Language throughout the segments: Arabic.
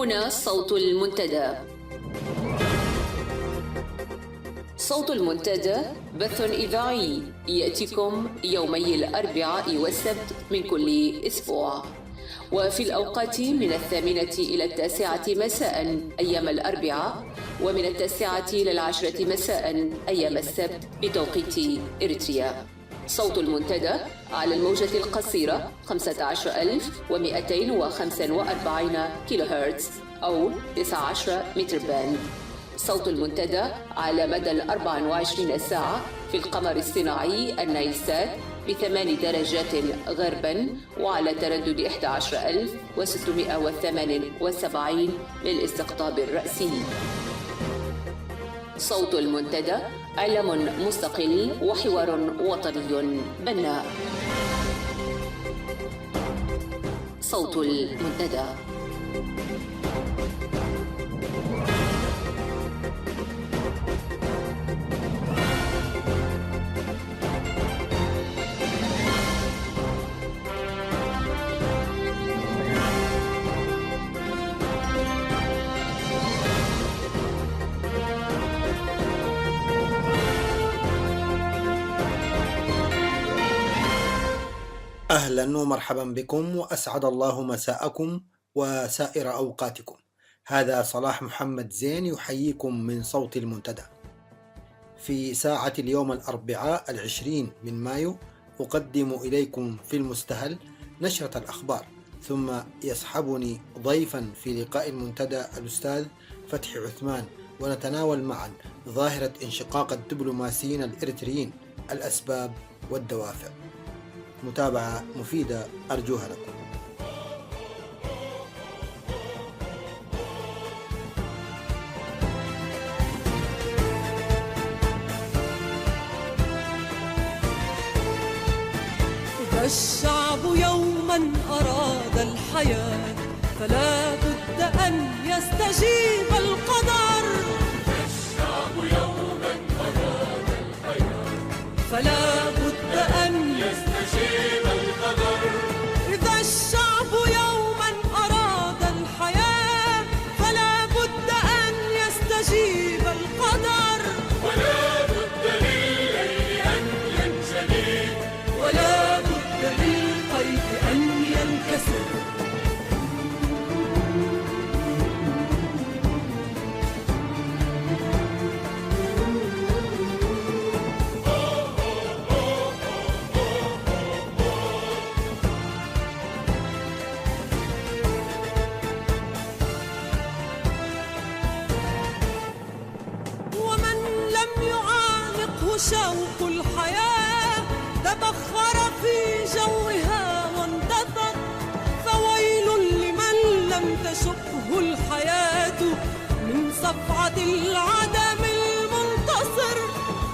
هنا صوت المنتدى. صوت المنتدى بث إذاعي يأتيكم يومي الأربعاء والسبت من كل أسبوع، وفي الأوقات من 8 إلى 9 مساء أيام الأربعاء، ومن 9 إلى 10 مساء أيام السبت بتوقيت إريتريا. صوت المنتدى على الموجة القصيرة 15245 كيلو هرتز أو 19 متر باند. صوت المنتدى على مدى 24 ساعة في القمر الصناعي النايلسات ب8 درجات غربا، وعلى تردد 11678 للاستقطاب الرأسي. صوت المنتدى علم مستقل وحوار وطني بناء. صوت المنتدى. أهلا ومرحبا بكم، وأسعد الله مساءكم وسائر أوقاتكم. هذا صلاح محمد زين يحييكم من صوت المنتدى. في ساعة اليوم الأربعاء 20 من مايو أقدم إليكم في المستهل نشرة الأخبار، ثم يصحبني ضيفا في لقاء المنتدى الأستاذ فتحي عثمان، ونتناول معا ظاهرة انشقاق الدبلوماسيين الإريتريين، الأسباب والدوافع. متابعة مفيدة أرجوها لكم. إذا الشعب يوما أراد الحياة فلا بد أن يستجيب القدر. إذا الشعب يوما أراد الحياة فلا بد أن يستجيب القدر. إذا الشعب يوما أراد الحياة فلا بد أن يستجيب القدر. ولا بد للليل أن ينجلي، ولا بد للقيد أن ينكسر. شوق الحياة تبخر في جوها واندثر، فويل لمن لم تشقه الحياة من صفعة العدم المنتصر.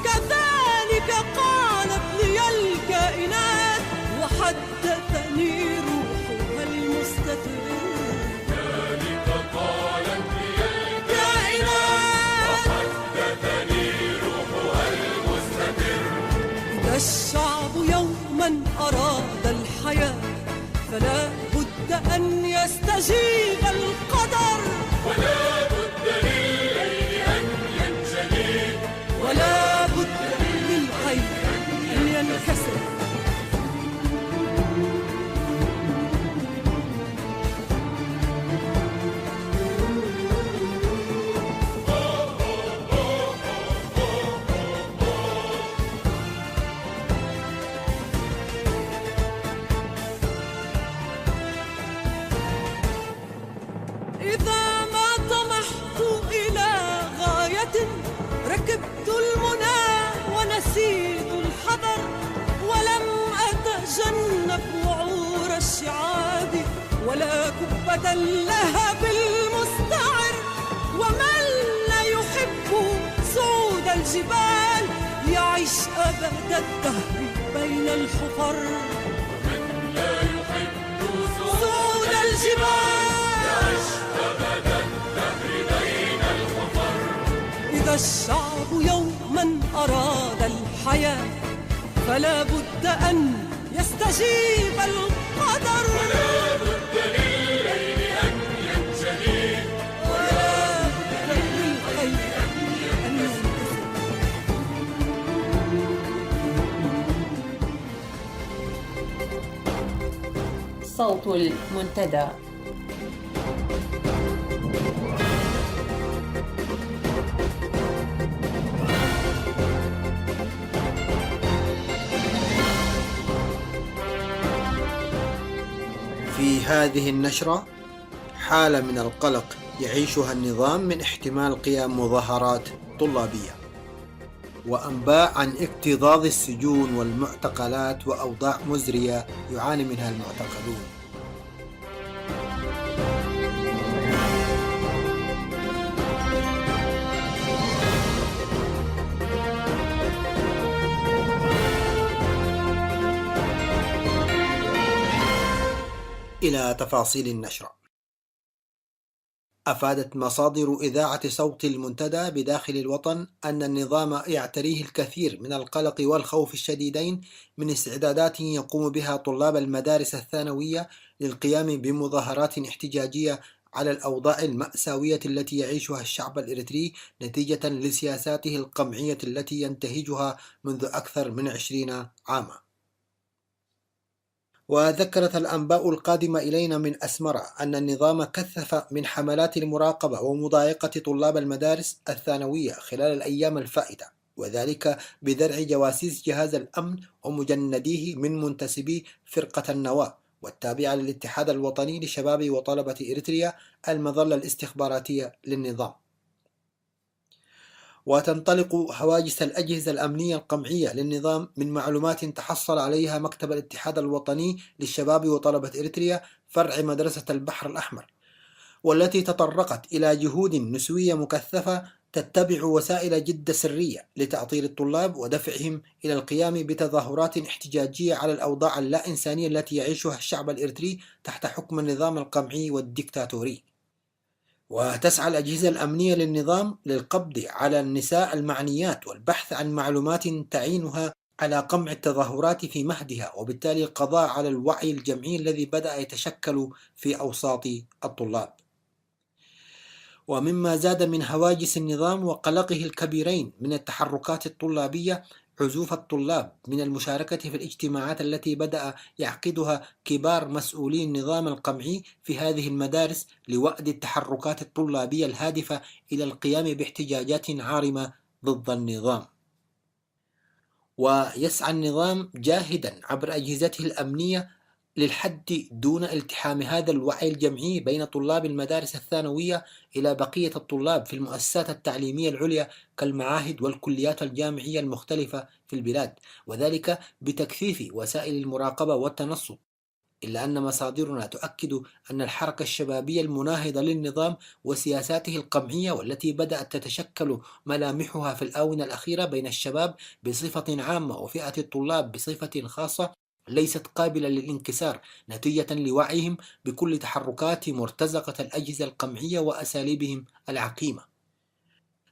كذلك قالت لي الكائنات وحدثني روحها المستتر. كذلك قالت لي الكائنات وحدثني الشعب يوما أراد الحياة فلا بد أن يستجيب القدر. ولا بد للليل أن ينجلي، ولا بد للحي أن ينكسر. ركبت المنى ونسيت الحذر، ولم أتجنب وعور الشعاب ولا كبة اللهب المستعر. ومن لا يحب صعود الجبال يعيش أبد الدهر بين الحفر. ومن لا يحب صعود الجبال يعيش أبد الدهر بين الحفر. إذا الشعب يوما أراد الحياة فلا بد أن يستجيب القدر. ولا بد للليل أن ينجلي، صوت المنتدى. في هذه النشرة حالة من القلق يعيشها النظام من احتمال قيام مظاهرات طلابية، وأنباء عن اكتظاظ السجون والمعتقلات وأوضاع مزرية يعاني منها المعتقلون. إلى تفاصيل النشرة. أفادت مصادر إذاعة صوت المنتدى بداخل الوطن أن النظام يعتريه الكثير من القلق والخوف الشديدين من استعدادات يقوم بها طلاب المدارس الثانوية للقيام بمظاهرات احتجاجية على الأوضاع المأساوية التي يعيشها الشعب الإريتري نتيجة لسياساته القمعية التي ينتهجها منذ أكثر من 20 عاما. وذكرت الأنباء القادمة إلينا من أسمرة أن النظام كثف من حملات المراقبة ومضايقة طلاب المدارس الثانوية خلال الأيام الفائتة، وذلك بدرع جواسيس جهاز الأمن ومجنديه من منتسبي فرقة النواة والتابعة للاتحاد الوطني لشباب وطلبة إريتريا المظلة الاستخباراتية للنظام. وتنطلق هواجس الأجهزة الأمنية القمعية للنظام من معلومات تحصل عليها مكتب الاتحاد الوطني للشباب وطلبة إريتريا فرع مدرسة البحر الأحمر، والتي تطرقت إلى جهود نسوية مكثفة تتبع وسائل جد سرية لتعطيل الطلاب ودفعهم إلى القيام بتظاهرات احتجاجية على الأوضاع اللا إنسانية التي يعيشها الشعب الإريتري تحت حكم النظام القمعي والديكتاتوري. وتسعى الأجهزة الأمنية للنظام للقبض على النساء المعنيات والبحث عن معلومات تعينها على قمع التظاهرات في مهدها، وبالتالي القضاء على الوعي الجمعي الذي بدأ يتشكل في أوساط الطلاب. ومما زاد من هواجس النظام وقلقه الكبيرين من التحركات الطلابية عزوف الطلاب من المشاركة في الاجتماعات التي بدأ يعقدها كبار مسؤولي النظام القمعي في هذه المدارس لوأد التحركات الطلابية الهادفة إلى القيام باحتجاجات عارمة ضد النظام. ويسعى النظام جاهدا عبر أجهزته الأمنية للحد دون التحام هذا الوعي الجمعي بين طلاب المدارس الثانوية إلى بقية الطلاب في المؤسسات التعليمية العليا كالمعاهد والكليات الجامعية المختلفة في البلاد، وذلك بتكثيف وسائل المراقبة والتنصت. إلا أن مصادرنا تؤكد أن الحركة الشبابية المناهضة للنظام وسياساته القمعية والتي بدأت تتشكل ملامحها في الآونة الأخيرة بين الشباب بصفة عامة وفئة الطلاب بصفة خاصة ليست قابلة للانكسار نتيجة لوعيهم بكل تحركات مرتزقة الأجهزة القمعية وأساليبهم العقيمة.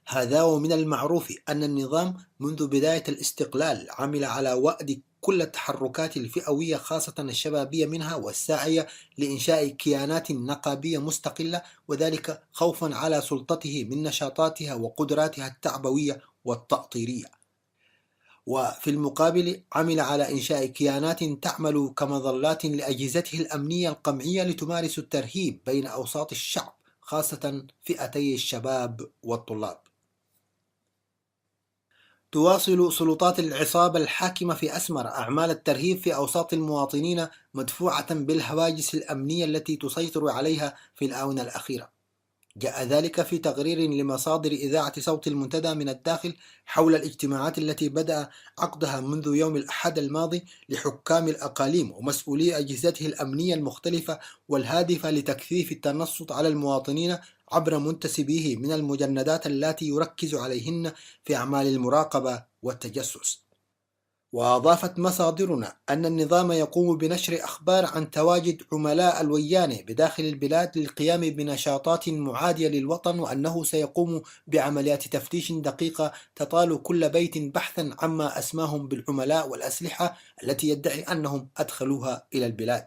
هذا ومن المعروف أن النظام منذ بداية الاستقلال عمل على وأد كل التحركات الفئوية خاصة الشبابية منها والساعية لإنشاء كيانات نقابية مستقلة، وذلك خوفا على سلطته من نشاطاتها وقدراتها التعبوية والتأطيرية. وفي المقابل عمل على إنشاء كيانات تعمل كمظلات لأجهزته الأمنية القمعية لتمارس الترهيب بين أوساط الشعب خاصة فئتي الشباب والطلاب. تواصل سلطات العصابة الحاكمة في أسمر أعمال الترهيب في أوساط المواطنين مدفوعة بالهواجس الأمنية التي تسيطر عليها في الآونة الأخيرة. جاء ذلك في تقرير لمصادر إذاعة صوت المنتدى من الداخل حول الاجتماعات التي بدأ عقدها منذ يوم الأحد الماضي لحكام الأقاليم ومسؤولي أجهزته الأمنية المختلفة والهادفة لتكثيف التنصت على المواطنين عبر منتسبيه من المجندات التي يركز عليهن في أعمال المراقبة والتجسس. وأضافت مصادرنا أن النظام يقوم بنشر أخبار عن تواجد عملاء الويانة بداخل البلاد للقيام بنشاطات معادية للوطن، وأنه سيقوم بعمليات تفتيش دقيقة تطال كل بيت بحثا عما أسماهم بالعملاء والأسلحة التي يدعي أنهم أدخلوها إلى البلاد.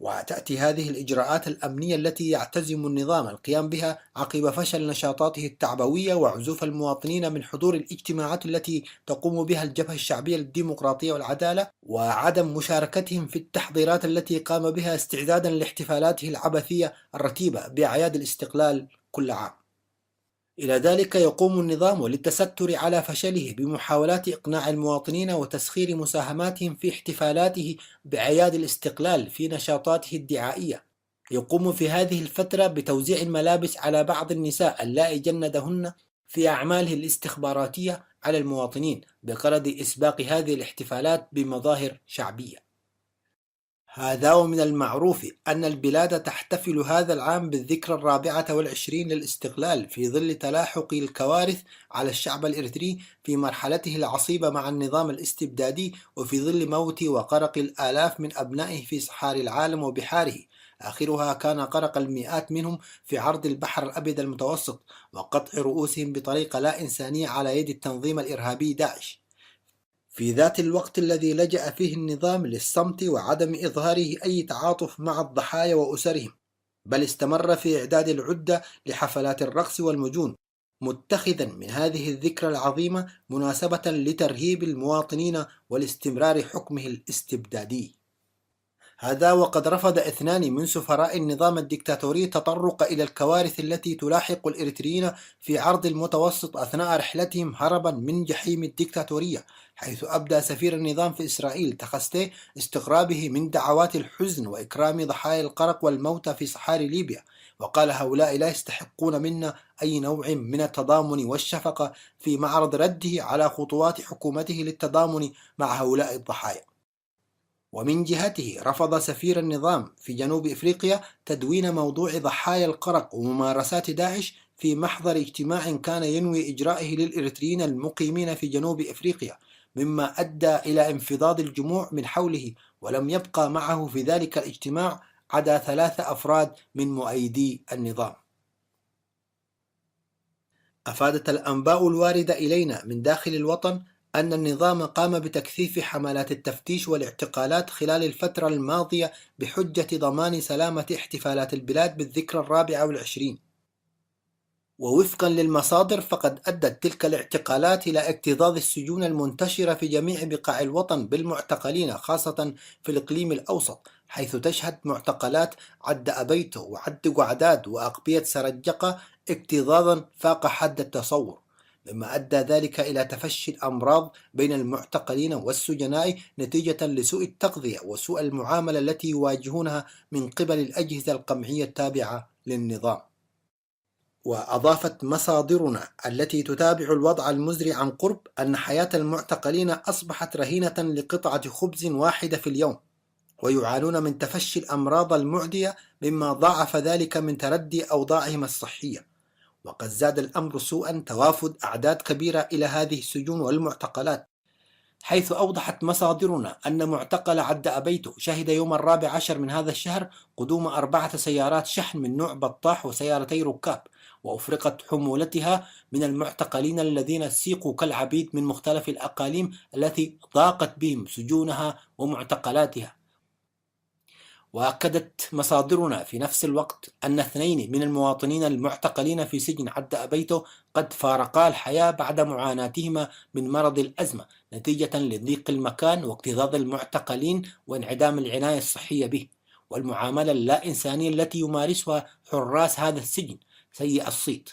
وتأتي هذه الإجراءات الأمنية التي يعتزم النظام القيام بها عقب فشل نشاطاته التعبوية وعزوف المواطنين من حضور الاجتماعات التي تقوم بها الجبهة الشعبية للديمقراطية والعدالة، وعدم مشاركتهم في التحضيرات التي قام بها استعدادا لاحتفالاته العبثية الرتيبة بأعياد الاستقلال كل عام. إلى ذلك يقوم النظام للتستر على فشله بمحاولات إقناع المواطنين وتسخير مساهماتهم في احتفالاته بأعياد الاستقلال في نشاطاته الدعائية. يقوم في هذه الفترة بتوزيع الملابس على بعض النساء اللائي جندهن في أعماله الاستخباراتية على المواطنين بغرض إسباق هذه الاحتفالات بمظاهر شعبية. هذا ومن المعروف أن البلاد تحتفل هذا العام بالذكرى 24 للاستقلال في ظل تلاحق الكوارث على الشعب الإريتري في مرحلته العصيبة مع النظام الاستبدادي، وفي ظل موت وغرق الآلاف من أبنائه في صحاري العالم وبحاره، آخرها كان غرق المئات منهم في عرض البحر الأبيض المتوسط وقطع رؤوسهم بطريقة لا إنسانية على يد التنظيم الإرهابي داعش، في ذات الوقت الذي لجأ فيه النظام للصمت وعدم إظهاره أي تعاطف مع الضحايا وأسرهم، بل استمر في إعداد العدة لحفلات الرقص والمجون، متخذا من هذه الذكرى العظيمة مناسبة لترهيب المواطنين والاستمرار حكمه الاستبدادي. هذا وقد رفض 2 من سفراء النظام الدكتاتوري التطرق إلى الكوارث التي تلاحق الإريتريين في عرض المتوسط أثناء رحلتهم هربا من جحيم الدكتاتورية، حيث أبدى سفير النظام في إسرائيل تخستي استغرابه من دعوات الحزن وإكرام ضحايا الغرق والموتى في صحاري ليبيا، وقال هؤلاء لا يستحقون منا أي نوع من التضامن والشفقة في معرض رده على خطوات حكومته للتضامن مع هؤلاء الضحايا. ومن جهته رفض سفير النظام في جنوب إفريقيا تدوين موضوع ضحايا الغرق وممارسات داعش في محضر اجتماع كان ينوي إجرائه للإريتريين المقيمين في جنوب إفريقيا، مما أدى إلى انفضاض الجموع من حوله، ولم يبقى معه في ذلك الاجتماع عدا 3 أفراد من مؤيدي النظام. أفادت الأنباء الواردة إلينا من داخل الوطن أن النظام قام بتكثيف حملات التفتيش والاعتقالات خلال الفترة الماضية بحجة ضمان سلامة احتفالات البلاد بالذكرى 24، ووفقا للمصادر فقد أدت تلك الاعتقالات إلى اكتظاظ السجون المنتشرة في جميع بقاع الوطن بالمعتقلين، خاصة في الإقليم الأوسط، حيث تشهد معتقلات عد أبيتو وعد قعداد وأقبية سرجقة اكتظاظا فاق حد التصور، مما أدى ذلك إلى تفشي الأمراض بين المعتقلين والسجناء نتيجة لسوء التغذية وسوء المعاملة التي يواجهونها من قبل الأجهزة القمعية التابعة للنظام. وأضافت مصادرنا التي تتابع الوضع المزري عن قرب أن حياة المعتقلين أصبحت رهينة لقطعة خبز واحدة في اليوم، ويعانون من تفشي الأمراض المعدية، مما ضاعف ذلك من تردي أوضاعهم الصحية. وقد زاد الأمر سوءا توافد أعداد كبيرة إلى هذه السجون والمعتقلات، حيث أوضحت مصادرنا أن معتقل عد أبيتو شهد يوم 14 من هذا الشهر قدوم 4 سيارات شحن من نوع بطاح وسيارتي ركاب، وأفرقت حمولتها من المعتقلين الذين سيقوا كالعبيد من مختلف الأقاليم التي ضاقت بهم سجونها ومعتقلاتها. وأكدت مصادرنا في نفس الوقت أن 2 من المواطنين المعتقلين في سجن عد أبيتو قد فارقا الحياة بعد معاناتهما من مرض الأزمة نتيجة لضيق المكان واكتظاظ المعتقلين وانعدام العناية الصحية به، والمعاملة اللا إنسانية التي يمارسها حراس هذا السجن سيء الصيت.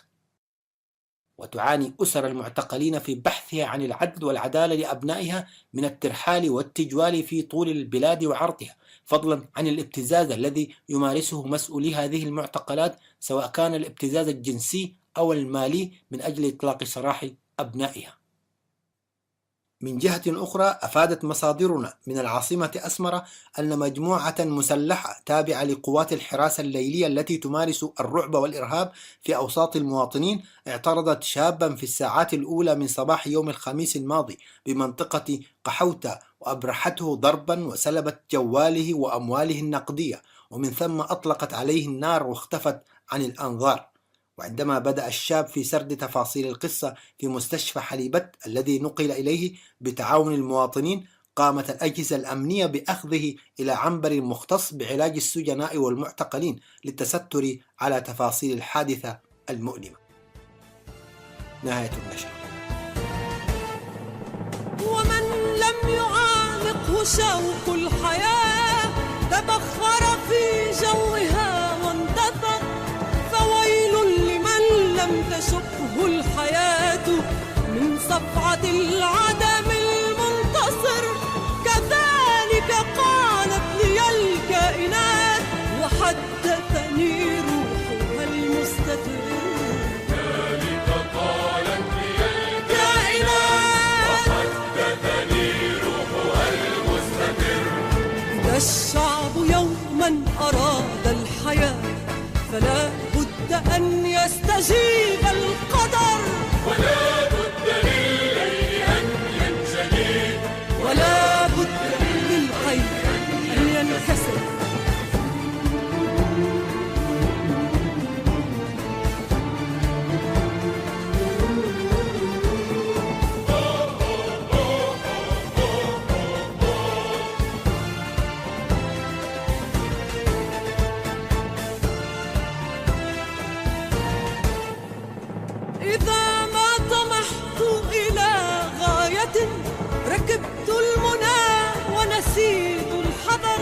وتعاني أسر المعتقلين في بحثها عن العدل والعدالة لأبنائها من الترحال والتجوال في طول البلاد وعرضها، فضلا عن الابتزاز الذي يمارسه مسؤولي هذه المعتقلات، سواء كان الابتزاز الجنسي أو المالي، من أجل إطلاق سراح أبنائها. من جهة أخرى أفادت مصادرنا من العاصمة أسمرة أن مجموعة مسلحة تابعة لقوات الحراسة الليلية التي تمارس الرعب والإرهاب في أوساط المواطنين اعترضت شابا في الساعات الأولى من صباح يوم الخميس الماضي بمنطقة قحوتة، وأبرحته ضربا وسلبت جواله وأمواله النقدية، ومن ثم أطلقت عليه النار واختفت عن الأنظار. وعندما بدأ الشاب في سرد تفاصيل القصة في مستشفى حليبت الذي نقل إليه بتعاون المواطنين، قامت الأجهزة الأمنية بأخذه إلى عنبر مختص بعلاج السجناء والمعتقلين للتستر على تفاصيل الحادثة المؤلمة. نهاية النشر. ومن لم يعانقه شوق الحياة تبخر في جوها واندثر، فويل لمن لم تشقه الحياة من صفعة العدم المنتصر. كذلك قالت لي الكائنات وحدثني روحها المستتر. ذلك قالت لي كائنات وحدثني روحها المستتر. إذا الشعب يوما أراد الحياة فلا بد أن يستجيب القدر، ولا بد للليل أن ينجلي، ولا بد للخير أن ينكسر. إذا ما طمحت إلى غاية ركبت المنى ونسيت الحذر،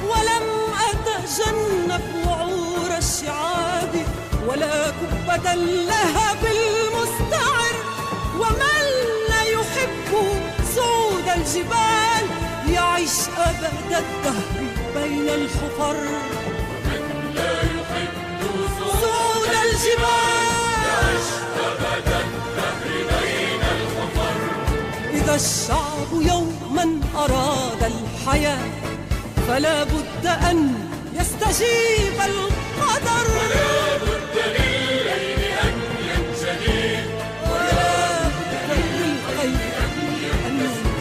ولم أتجنب وعور الشعاب ولا كبة اللهب المستعر. ومن لا يحب صعود الجبال يعيش أبد الدهر بين الحفر. ومن لا يحب صعود الجبال أبدا الدهر بين الحفر. إذا الشعب يوما أراد الحياة فلا بد أن يستجيب القدر، ولا بد للليل أن ينجلي، ولا بد للخير أن ينكسر.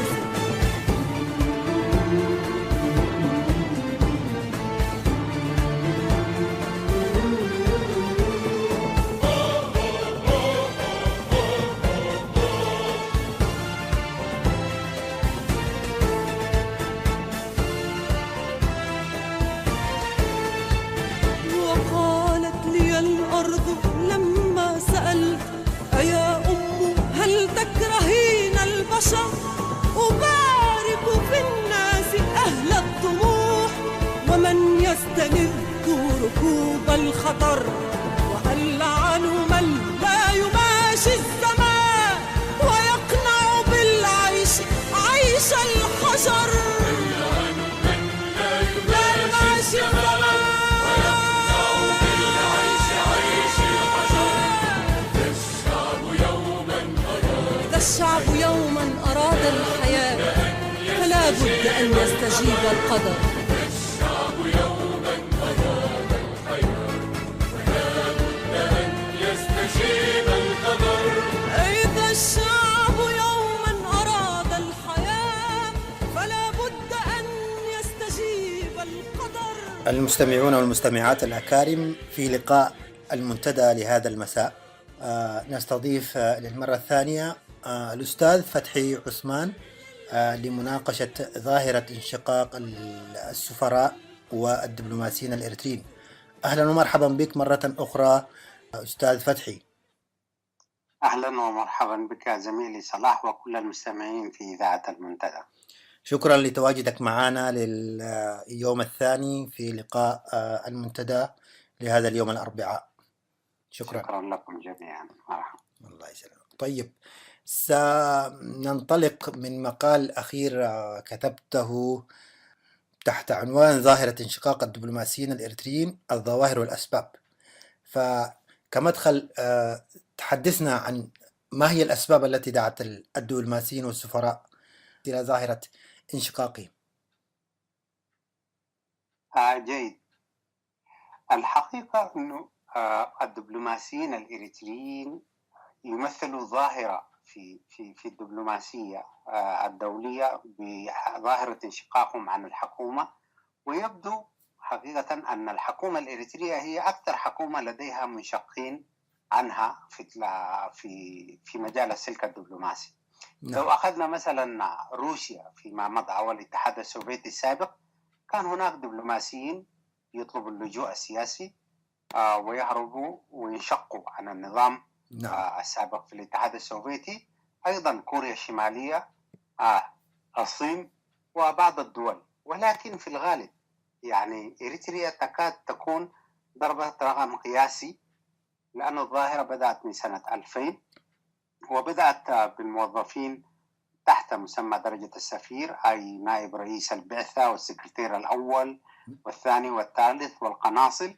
وقالت لي الأرض لما سألت أيا أم هل تكرهين البشر؟ أبارك في الناس أهل الطموح ومن يستلذ ركوب الخطر، وألعن من لا يماشي السماء ويقنع بالعيش عيش الحجر. لا يماشي السماء الشعب يوما أراد الحياة فلا بد أن يستجيب القدر. الشعب يوما أراد الحياة فلا بد أن يستجيب القدر. إذا الشعب يوما أراد الحياة فلا بد أن يستجيب القدر. المستمعون والمستمعات الأكارم، في لقاء المنتدى لهذا المساء نستضيف للمرة الثانية الأستاذ فتحي عثمان لمناقشة ظاهرة انشقاق السفراء والدبلوماسيين الإريتريين. أهلا ومرحبا بك مرة أخرى أستاذ فتحي. أهلا ومرحبا بك زميلي صلاح وكل المستمعين في إذاعة المنتدى. شكرا لتواجدك معنا لليوم الثاني في لقاء المنتدى لهذا اليوم الأربعاء. شكرا لكم جميعا. مرحبا. الله يسلمك. طيب، سننطلق من مقال أخير كتبته تحت عنوان ظاهرة انشقاق الدبلوماسيين الإريتريين، الظواهر والأسباب. فكمدخل تحدثنا عن ما هي الأسباب التي دعت الدبلوماسيين والسفراء إلى ظاهرة انشقاقهم. جيد. الحقيقة أنه الدبلوماسيين الإريتريين يمثلوا ظاهرة في الدبلوماسية الدولية بظاهرة انشقاقهم عن الحكومة، ويبدو حقيقة أن الحكومة الإريترية هي أكثر حكومة لديها منشقين عنها في مجال السلك الدبلوماسي. لو أخذنا مثلا روسيا فيما مضى والاتحاد السوفيتي السابق، كان هناك دبلوماسيين يطلبوا اللجوء السياسي ويهربوا وينشقوا عن النظام السابق في الاتحاد السوفيتي، أيضا كوريا الشمالية، الصين وبعض الدول. ولكن في الغالب يعني إريتريا تكاد تكون ضربة رقم قياسي، لأن الظاهرة بدأت من سنة 2000 وبدأت بالموظفين تحت مسمى درجة السفير، أي نائب رئيس البعثة والسكرتير الأول والثاني والثالث والقناصل،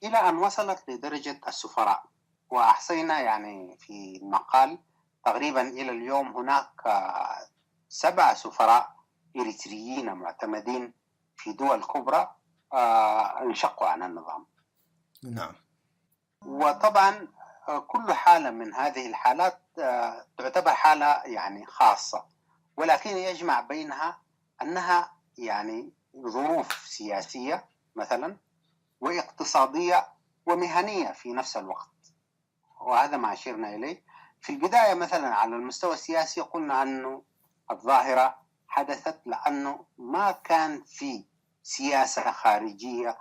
إلى أن وصلت لدرجة السفراء. وأحصينا يعني في المقال تقريبا إلى اليوم هناك 7 سفراء إريتريين معتمدين في دول كبرى انشقوا عن النظام. وطبعا كل حالة من هذه الحالات تعتبر حالة يعني خاصة، ولكن يجمع بينها أنها يعني ظروف سياسية مثلا واقتصادية ومهنية في نفس الوقت، وهذا ما أشرنا إليه. في البداية مثلا على المستوى السياسي قلنا أنه الظاهرة حدثت لأنه ما كان في سياسة خارجية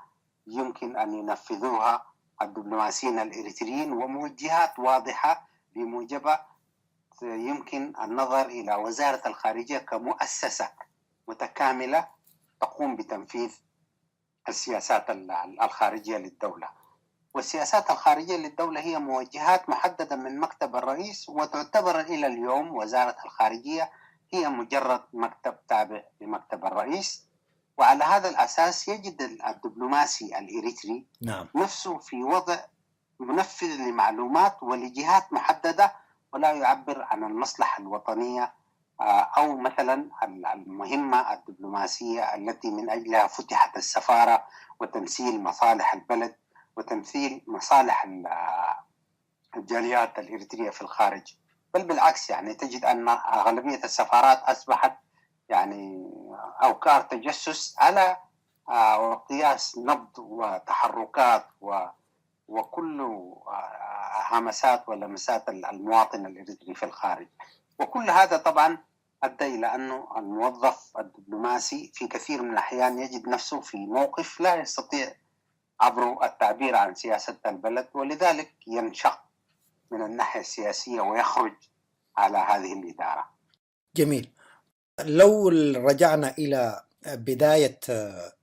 يمكن أن ينفذوها الدبلوماسيين الإريتريين وموجهات واضحة بموجبها يمكن النظر إلى وزارة الخارجية كمؤسسة متكاملة تقوم بتنفيذ السياسات الخارجية للدولة. والسياسات الخارجية للدولة هي موجهات محددة من مكتب الرئيس، وتعتبر إلى اليوم وزارة الخارجية هي مجرد مكتب تابع لمكتب الرئيس. وعلى هذا الأساس يجد الدبلوماسي الإريتري نفسه في وضع منفذ لمعلومات ولجهات محددة، ولا يعبر عن المصلحة الوطنية أو مثلا المهمة الدبلوماسية التي من أجلها فتحت السفارة وتمثيل مصالح البلد وتمثيل مصالح الجاليات الإريترية في الخارج. بل بالعكس، يعني تجد أن أغلبية السفارات أصبحت يعني أوكار تجسس على وقياس نبض وتحركات وكل همسات ولمسات المواطن الإريتري في الخارج. وكل هذا طبعا أدى إلى أنه الموظف الدبلوماسي في كثير من الأحيان يجد نفسه في موقف لا يستطيع عبر التعبير عن سياسة البلد، ولذلك ينشق من الناحية السياسية ويخرج على هذه الإدارة. جميل. لو رجعنا إلى بداية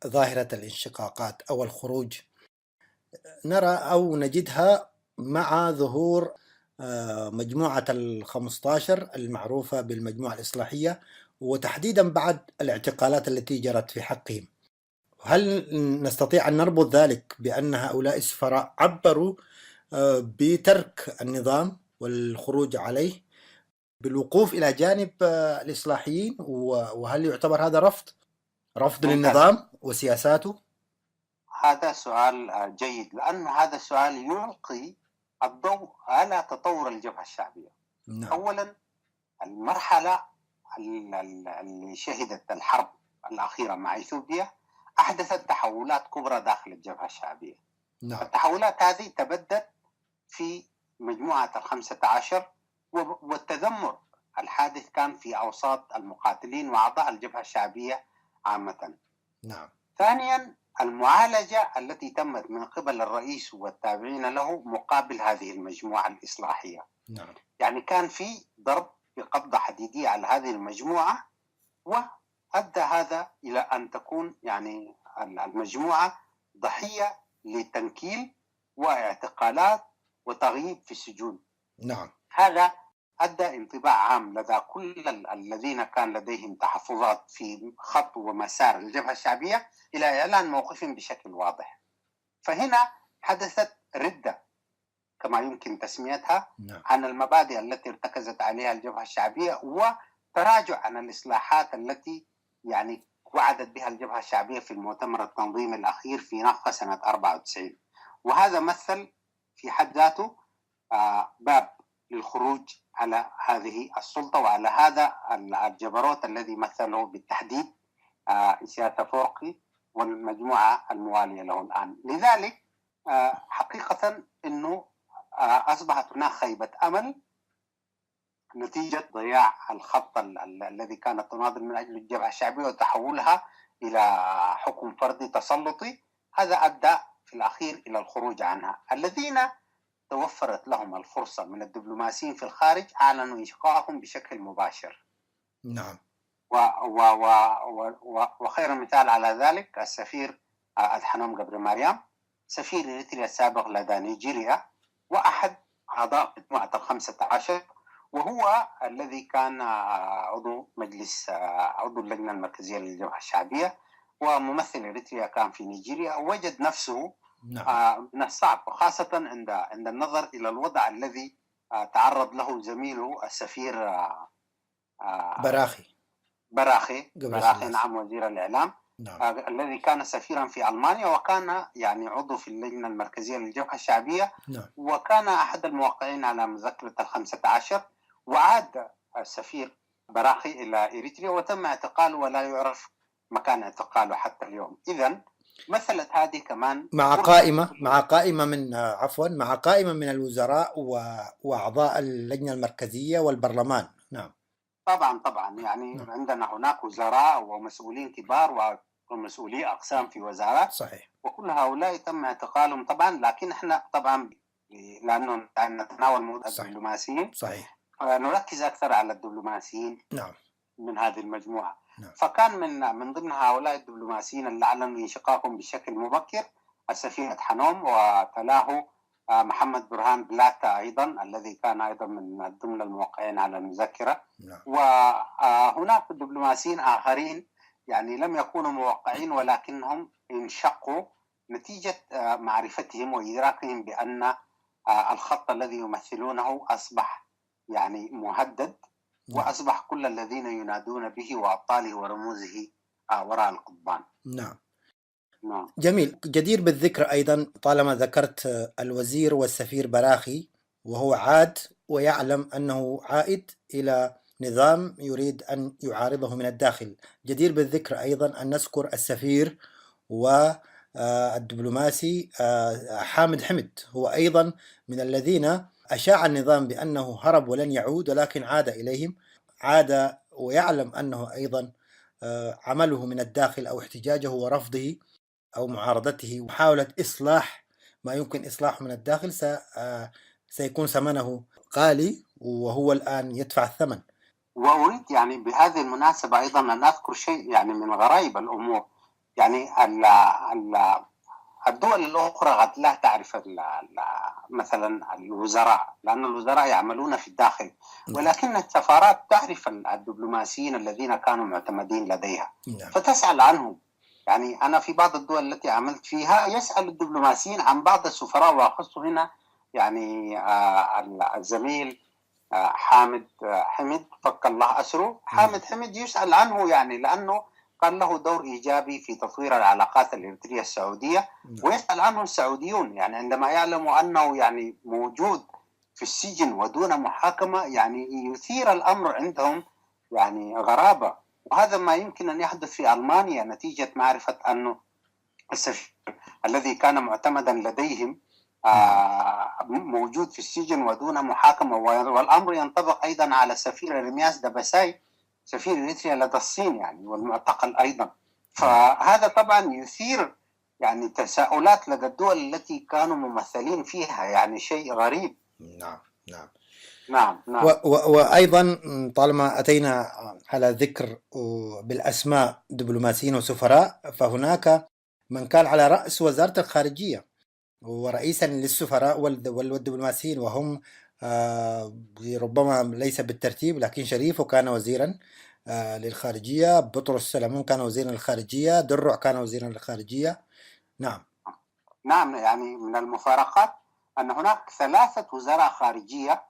ظاهرة الانشقاقات أو الخروج، نرى أو نجدها مع ظهور مجموعة 15 المعروفة بالمجموعة الإصلاحية، وتحديدا بعد الاعتقالات التي جرت في حقهم. هل نستطيع أن نربط ذلك بأن هؤلاء السفراء عبروا بترك النظام والخروج عليه بالوقوف إلى جانب الإصلاحيين؟ وهل يعتبر هذا رفض للنظام وسياساته؟ هذا سؤال جيد، لأن هذا السؤال يلقي الضوء على تطور الجبهة الشعبية. أولا، المرحلة اللي شهدت الحرب الأخيرة مع إثيوبيا أحدثت تحولات كبرى داخل الجبهة الشعبية. التحولات هذه تبدت في مجموعة 15، والتذمر الحادث كان في أوساط المقاتلين وأعضاء الجبهة الشعبية عامة. ثانيا، المعالجة التي تمت من قبل الرئيس والتابعين له مقابل هذه المجموعة الإصلاحية. يعني كان في ضرب بقبضة حديدية على هذه المجموعة، وأدى هذا إلى أن تكون يعني المجموعة ضحية لتنكيل واعتقالات وتغييب في السجون. هذا أدى انطباع عام لدى كل الذين كان لديهم تحفظات في خط ومسار الجبهة الشعبية إلى إعلان موقفهم بشكل واضح. فهنا حدثت ردة كما يمكن تسميتها عن المبادئ التي ارتكزت عليها الجبهة الشعبية، وتراجع عن الإصلاحات التي يعني وعدت بها الجبهة الشعبية في المؤتمر التنظيمي الأخير في نفخ سنة 94. وهذا مثل في حد ذاته باب للخروج على هذه السلطة وعلى هذا الجبروت الذي مثله بالتحديد إسياس أفورقي والمجموعة الموالية له الآن. لذلك حقيقة أنه أصبحت هناك خيبة أمل نتيجة ضياع الخط الذي كانت تناضل من أجل الجبهة الشعبية وتحولها إلى حكم فردي تسلطي. هذا أدى في الأخير إلى الخروج عنها. الذين توفرت لهم الفرصة من الدبلوماسيين في الخارج أعلنوا إنشقاقهم بشكل مباشر. نعم. وخير مثال على ذلك السفير أدحنوم قبر مريم، سفير إريتريا السابق لدى نيجيريا وأحد أعضاء مجموعة ال15، وهو الذي كان عضو اللجنة المركزية للجبهة الشعبية وممثل إريتريا كان في نيجيريا، وجد نفسه من الصعب، وخاصة عند النظر إلى الوضع الذي تعرض له زميله السفير براخي نعم وزير الإعلام. نعم. الذي كان سفيرا في ألمانيا وكان يعني عضو في اللجنة المركزية للجبهة الشعبية. نعم. وكان أحد الموقعين على مذكرة ال15. وعاد السفير براخي إلى إريتريا وتم اعتقاله ولا يعرف مكان اعتقاله حتى اليوم. إذن مثلت هذه كمان مع قائمة من الوزراء وأعضاء اللجنة المركزية والبرلمان. نعم. طبعا يعني نعم. عندنا هناك وزراء ومسؤولين كبار ومسؤولي أقسام في وزارات. صحيح. وكل هؤلاء تم اعتقالهم طبعا، لكن احنا طبعا لأنه نتناول موضوع الدبلوماسيين صحيح نركز أكثر على الدبلوماسيين. نعم. من هذه المجموعة. نعم. فكان من ضمن هؤلاء الدبلوماسيين اللي أعلنوا انشقاقهم بشكل مبكر السفير أدحنوم، وتلاه محمد برهان بلاتا أيضا الذي كان أيضا من ضمن الموقعين على المذكرة. نعم. وهناك دبلوماسيين آخرين يعني لم يكونوا موقعين ولكنهم انشقوا نتيجة معرفتهم وإدراكهم بأن الخط الذي يمثلونه أصبح يعني مهدد. نعم. وأصبح كل الذين ينادون به وأبطاله ورموزه وراء القضبان. نعم. نعم. جميل. جدير بالذكر أيضا طالما ذكرت الوزير والسفير براخي، وهو عاد ويعلم أنه عائد إلى نظام يريد أن يعارضه من الداخل، جدير بالذكر أيضا أن نذكر السفير والدبلوماسي حامد حمد، هو أيضا من الذين أشاع النظام بأنه هرب ولن يعود، ولكن عاد إليهم، عاد ويعلم أنه أيضا عمله من الداخل أو احتجاجه ورفضه أو معارضته ومحاولة إصلاح ما يمكن إصلاحه من الداخل سيكون ثمنه غالي، وهو الآن يدفع الثمن. وأريد يعني بهذه المناسبة أيضا أن أذكر شيء يعني من غرائب الأمور. يعني الدول الأخرى قد لا تعرف مثلا الوزراء، لأن الوزراء يعملون في الداخل، ولكن السفارات تعرف الدبلوماسيين الذين كانوا معتمدين لديها فتسأل عنهم. يعني أنا في بعض الدول التي عملت فيها يسأل الدبلوماسيين عن بعض السفراء، وأخص هنا يعني الزميل حامد حمد فك الله أسره. حامد حمد يسأل عنه يعني لأنه كان له دور إيجابي في تطوير العلاقات الإريترية السعودية، ويسأل عنه السعوديون يعني عندما يعلموا أنه يعني موجود في السجن ودون محاكمة، يعني يثير الأمر عندهم يعني غرابة. وهذا ما يمكن أن يحدث في ألمانيا نتيجة معرفة أنه السفير الذي كان معتمدا لديهم موجود في السجن ودون محاكمة. والأمر ينطبق أيضا على السفير ريمياس دبساي سفير إريتريا لدى الصين يعني والمعتقل أيضا. فهذا طبعا يثير يعني تساؤلات لدى الدول التي كانوا ممثلين فيها، يعني شيء غريب. نعم نعم نعم. وأيضا طالما أتينا على ذكر بالأسماء دبلوماسيين وسفراء، فهناك من كان على رأس وزارة الخارجية ورئيسا للسفراء والدبلوماسيين، وهم ربما ليس بالترتيب لكن شريف وكان وزيرا للخارجية، بطرس سلمون كان وزيرا للخارجية، درع كان وزيرا للخارجية. نعم يعني من المفارقات أن هناك 3 وزراء خارجية.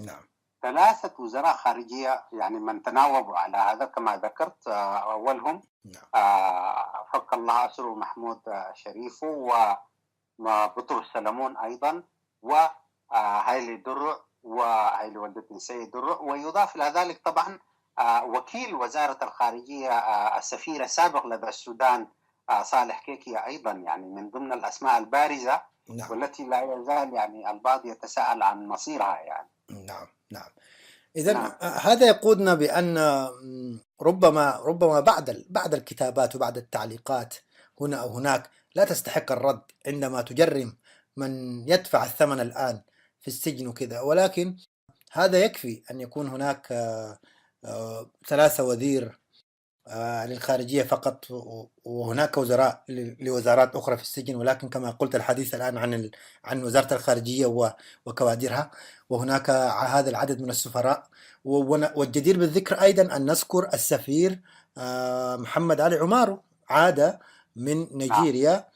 نعم 3 وزراء خارجية يعني من تناوبوا على هذا كما ذكرت. أولهم فك الله أسره محمود شريف وبطرس سلمون أيضا وهايلي درع وهايلي ولدة سيد درع. ويضاف إلى ذلك طبعا وكيل وزارة الخارجية السفير السابق لدى السودان صالح كيكيا أيضا يعني من ضمن الأسماء البارزة. والتي لا يزال يعني البعض يتساءل عن مصيرها يعني. نعم. إذن نعم هذا يقودنا بأن ربما بعد الكتابات وبعد التعليقات هنا أو هناك لا تستحق الرد عندما تجرم من يدفع الثمن الآن في السجن وكذا، ولكن هذا يكفي أن يكون هناك 3 وزير للخارجية فقط، وهناك وزراء لوزارات أخرى في السجن، ولكن كما قلت الحديث الآن عن وزارة الخارجية وكوادرها، وهناك هذا العدد من السفراء. والجدير بالذكر أيضا أن نذكر السفير محمد علي عمارو، عاد من نعم نيجيريا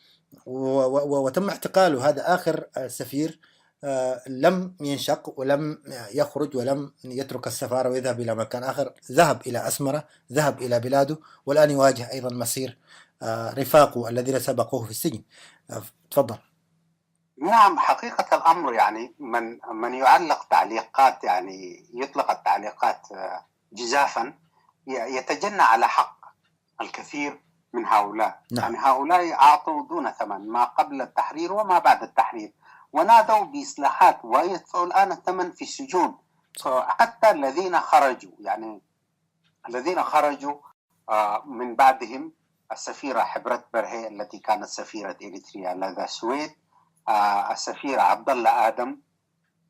وتم اعتقاله. هذا آخر سفير لم ينشق ولم يخرج ولم يترك السفارة ويذهب إلى مكان آخر، ذهب إلى أسمرة، ذهب إلى بلاده، والآن يواجه أيضا مصير رفاقه الذين سبقوه في السجن. تفضل. نعم، حقيقة الأمر يعني من يعلق تعليقات، يعني يطلق التعليقات جزافا، يتجنى على حق الكثير من هؤلاء. نعم. يعني هؤلاء أعطوا دون ثمن ما قبل التحرير وما بعد التحرير، ونادوا بإصلاحات ويدفعوا الآن الثمن في السجون. حتى الذين خرجوا، يعني الذين خرجوا من بعدهم السفيرة حبرت برهي التي كانت سفيرة إريتريا لدى السويد، السفير عبد الله آدم،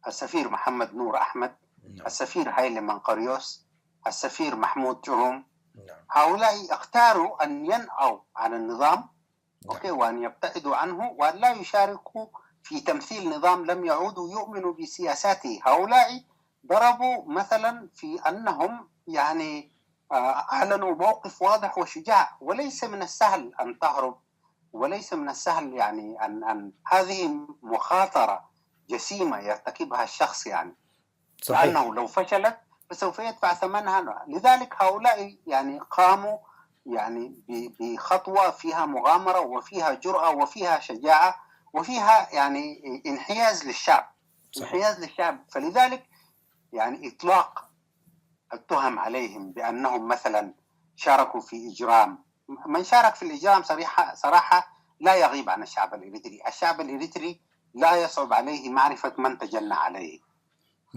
السفير محمد نور أحمد، السفير هايلي منقريوس، السفير محمود جروم. هؤلاء اختاروا أن ينأوا عن النظام وأن يبتعدوا عنه وأن لا يشاركوا في تمثيل نظام لم يعودوا يؤمنوا بسياساته. هؤلاء ضربوا مثلا في أنهم يعني أعلنوا موقف واضح وشجاع، وليس من السهل أن تهرب، وليس من السهل يعني أن هذه مخاطرة جسيمة يرتكبها الشخص، يعني صحيح. لأنه لو فشلت فسوف يدفع ثمنها. لذلك هؤلاء يعني قاموا يعني بخطوة فيها مغامرة وفيها جرأة وفيها شجاعة وفيها يعني انحياز للشعب. صحيح. انحياز للشعب. فلذلك يعني إطلاق التهم عليهم بأنهم مثلا شاركوا في إجرام، من شارك في الإجرام صراحة لا يغيب عن الشعب الإريتري. الشعب الإريتري لا يصعب عليه معرفة من تجنى عليه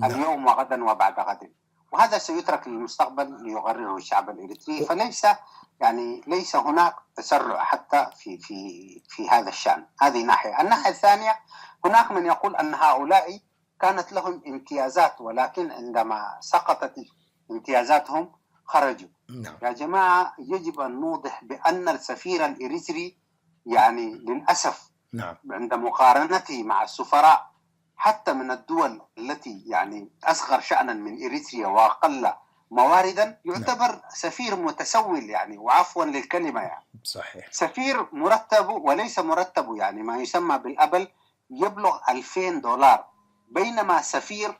اليوم وغدا وبعد غد، وهذا سيترك للمستقبل ليغرره الشعب الإريتري. فليس يعني ليس هناك تسرع حتى في هذا الشأن. هذه ناحية. الناحية الثانية، هناك من يقول أن هؤلاء كانت لهم امتيازات، ولكن عندما سقطت امتيازاتهم خرجوا. يا جماعة، يجب أن نوضح بأن السفير الإريتري يعني للأسف عند مقارنته مع السفراء حتى من الدول التي يعني أصغر شأنا من إريتريا وأقل مواردا يعتبر سفير متسول، يعني وعفوا للكلمة، يعني صحيح. سفير مرتبه وليس مرتبه يعني ما يسمى بالأبل يبلغ $2000، بينما سفير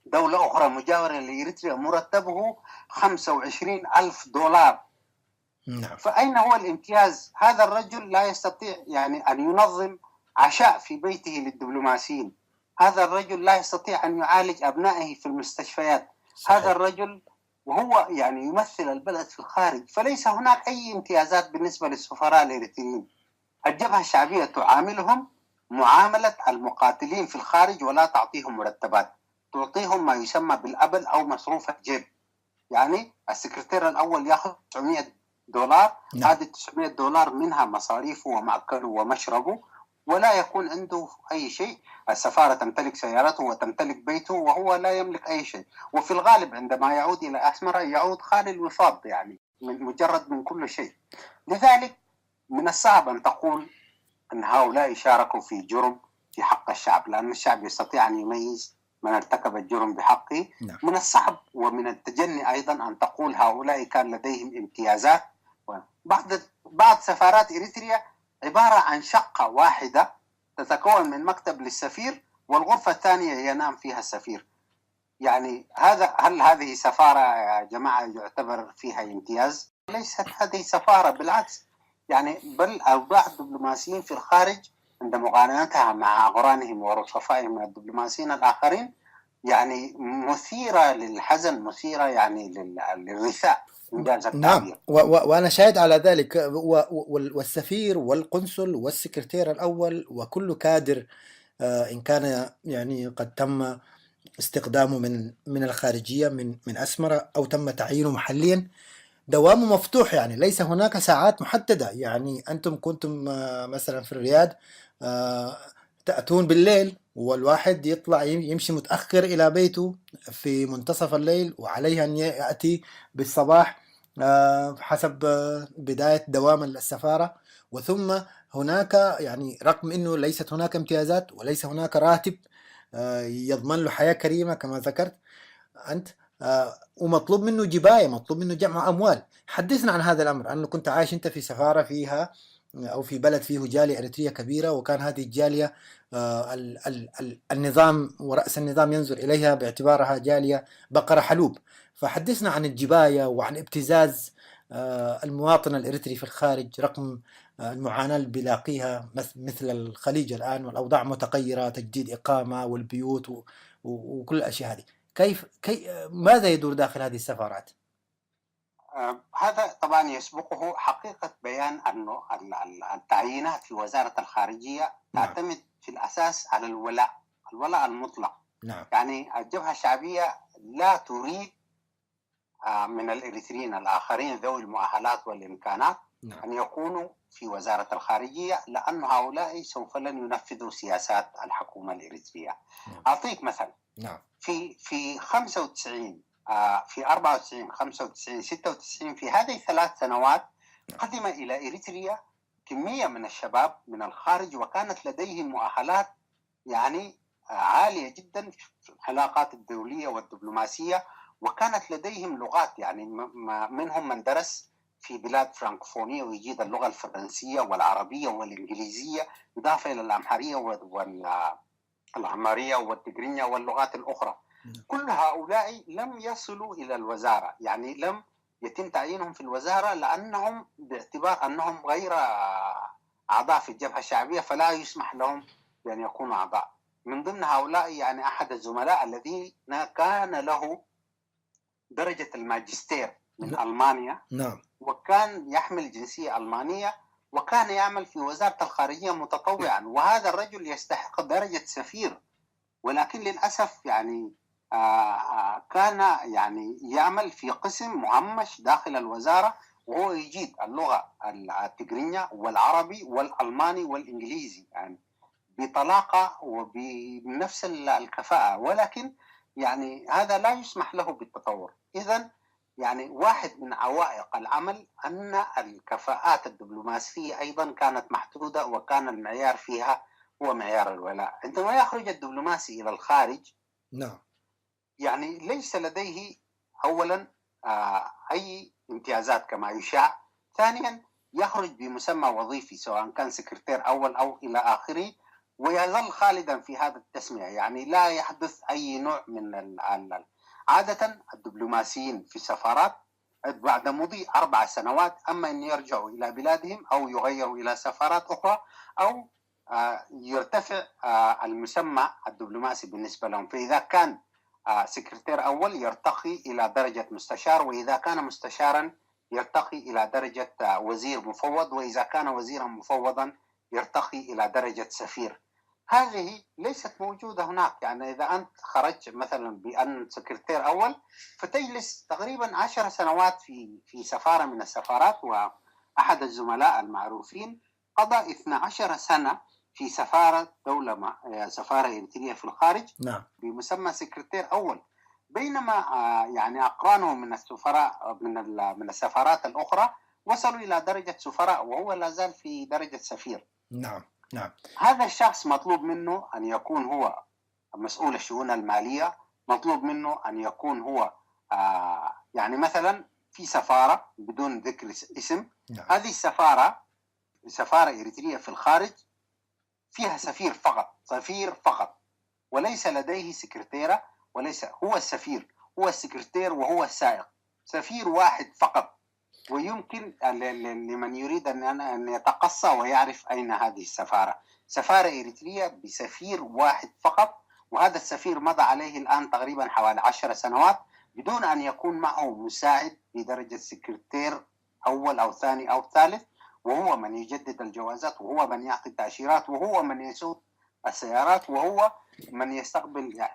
دولة أخرى مجاورة لإريتريا مرتبه $25,000. فأين هو الامتياز؟ هذا الرجل لا يستطيع يعني أن ينظم عشاء في بيته للدبلوماسيين. هذا الرجل لا يستطيع أن يعالج أبنائه في المستشفيات. صحيح. هذا الرجل وهو يعني يمثل البلد في الخارج، فليس هناك أي امتيازات بالنسبة للسفراء الإريتريين. الجبهة الشعبية تعاملهم معاملة المقاتلين في الخارج ولا تعطيهم مرتبات، تعطيهم ما يسمى بالأبل أو مصروف الجيب. يعني السكرتير الأول يأخذ $900. هذه $900 منها مصاريفه ومأكله ومشربه، ولا يكون عنده أي شيء. السفارة تمتلك سيارته وتمتلك بيته وهو لا يملك أي شيء. وفي الغالب عندما يعود إلى أسمرة يعود خالي الوفاض، يعني مجرد من كل شيء. لذلك من الصعب أن تقول أن هؤلاء شاركوا في جرم في حق الشعب، لأن الشعب يستطيع أن يميز من ارتكب الجرم بحقه. من الصعب ومن التجني أيضا أن تقول هؤلاء كان لديهم امتيازات. بعض سفارات إريتريا عبارة عن شقة واحدة تتكون من مكتب للسفير والغرفة الثانية ينام فيها السفير. يعني هل هذه سفارة يا جماعة يعتبر فيها امتياز؟ ليست هذه سفارة، بالعكس. يعني بل أوضاع الدبلوماسيين في الخارج عند مقارنتها مع أقرانهم ورفقائهم من الدبلوماسيين الآخرين يعني مثيرة للحزن، مثيرة يعني للرثاء. نعم، وأنا شاهد على ذلك. والسفير والقنصل والسكرتير الأول وكل كادر إن كان يعني قد تم استقدامه من الخارجية من أسمرة أو تم تعيينه محليا، دوامه مفتوح، يعني ليس هناك ساعات محددة. يعني أنتم كنتم مثلا في الرياض تأتون بالليل، والواحد يطلع يمشي متأخر إلى بيته في منتصف الليل، وعليه أن يأتي بالصباح حسب بداية دوام السفارة. وثم هناك يعني رغم أنه ليست هناك امتيازات وليس هناك راتب يضمن له حياة كريمة كما ذكرت أنت، ومطلوب منه جباية، مطلوب منه جمع أموال. حدثنا عن هذا الأمر، أنه كنت عايش أنت في سفارة فيها أو في بلد فيه جالية إريترية كبيرة، وكان هذه الجالية النظام ورأس النظام ينظر إليها باعتبارها جالية بقرة حلوب. فحدثنا عن الجباية وعن ابتزاز المواطن الإريتري في الخارج، رقم المعاناة اللي بيلاقيها مثل الخليج الآن، والأوضاع متغيرة، تجديد إقامة والبيوت وكل الأشياء هذه. ماذا يدور داخل هذه السفارات؟ هذا طبعا يسبقه حقيقة بيان أنه التعيينات في وزارة الخارجية تعتمد في الأساس على الولاء المطلق. يعني الجبهة الشعبية لا تريد من الإريتريين الآخرين ذوي المؤهلات والإمكانات أن يكونوا في وزارة الخارجية، لأن هؤلاء سوف لن ينفذوا سياسات الحكومة الإريترية. أعطيك مثل. في 95 في 94 95 96 في هذه الثلاث سنوات قدم إلى إريتريا كمية من الشباب من الخارج، وكانت لديهم مؤهلات يعني عالية جدا في العلاقات الدولية والدبلوماسية، وكانت لديهم لغات، يعني منهم من درس في بلاد فرانكوفونية ويجيد اللغة الفرنسية والعربية والإنجليزية، إضافة إلى الأمهرية والعمارية والتجرينية واللغات الأخرى. كل هؤلاء لم يصلوا إلى الوزارة، يعني لم يتم تعيينهم في الوزارة لأنهم باعتبار أنهم غير أعضاء في الجبهة الشعبية فلا يسمح لهم بأن يكونوا أعضاء. من ضمن هؤلاء يعني أحد الزملاء الذين كان له درجة الماجستير من ألمانيا، وكان يحمل جنسية ألمانية، وكان يعمل في وزارة الخارجية متطوعا، وهذا الرجل يستحق درجة سفير، ولكن للأسف يعني كان يعني يعمل في قسم مهمش داخل الوزارة، وهو يجيد اللغة التجرينية والعربي والألماني والإنجليزي يعني بطلاقة وبنفس الكفاءة، ولكن يعني هذا لا يسمح له بالتطور. إذن يعني واحد من عوائق العمل أن الكفاءات الدبلوماسية أيضا كانت محدودة، وكان المعيار فيها هو معيار الولاء. عندما يخرج الدبلوماسي إلى الخارج يعني ليس لديه أولا أي امتيازات كما يشاع، ثانيا يخرج بمسمى وظيفي سواء كان سكرتير أول أو إلى آخره، ويظل خالدا في هذا التسمية، يعني لا يحدث أي نوع من عادة الدبلوماسيين في السفارات بعد مضي 4 سنوات أما أن يرجعوا إلى بلادهم أو يغيروا إلى سفارات أخرى أو يرتفع المسمى الدبلوماسي بالنسبة لهم. فإذا كان سكرتير أول يرتقي إلى درجة مستشار، وإذا كان مستشارا يرتقي إلى درجة وزير مفوض، وإذا كان وزيرا مفوضا يرتقي إلى درجة سفير. هذه ليست موجودة هناك. يعني إذا أنت خرجت مثلا بأن سكرتير أول فتجلس تقريبا 10 سنوات في سفارة من السفارات، وأحد الزملاء المعروفين قضى 12 سنة في سفارة دولة سفارة إريترية في الخارج بمسمى سكرتير أول، بينما يعني أقرانه من السفراء من السفارات الأخرى وصلوا إلى درجة سفراء، وهو لا زال في درجة سفير. نعم. هذا الشخص مطلوب منه أن يكون هو مسؤول الشؤون المالية، مطلوب منه أن يكون هو يعني مثلا في سفارة بدون ذكر اسم، هذه سفارة إريترية في الخارج فيها سفير فقط، وليس لديه سكرتيرة، وليس هو السفير، هو السكرتير وهو السائق، سفير واحد فقط. ويمكن لمن يريد أن يتقصى ويعرف أين هذه السفارة، سفارة إريترية بسفير واحد فقط، وهذا السفير مضى عليه الآن تقريبا حوالي 10 سنوات بدون أن يكون معه مساعد بدرجة سكرتير أول أو ثاني أو ثالث، وهو من يجدد الجوازات، وهو من يعطي التأشيرات، وهو من يسوق السيارات، وهو من يستقبل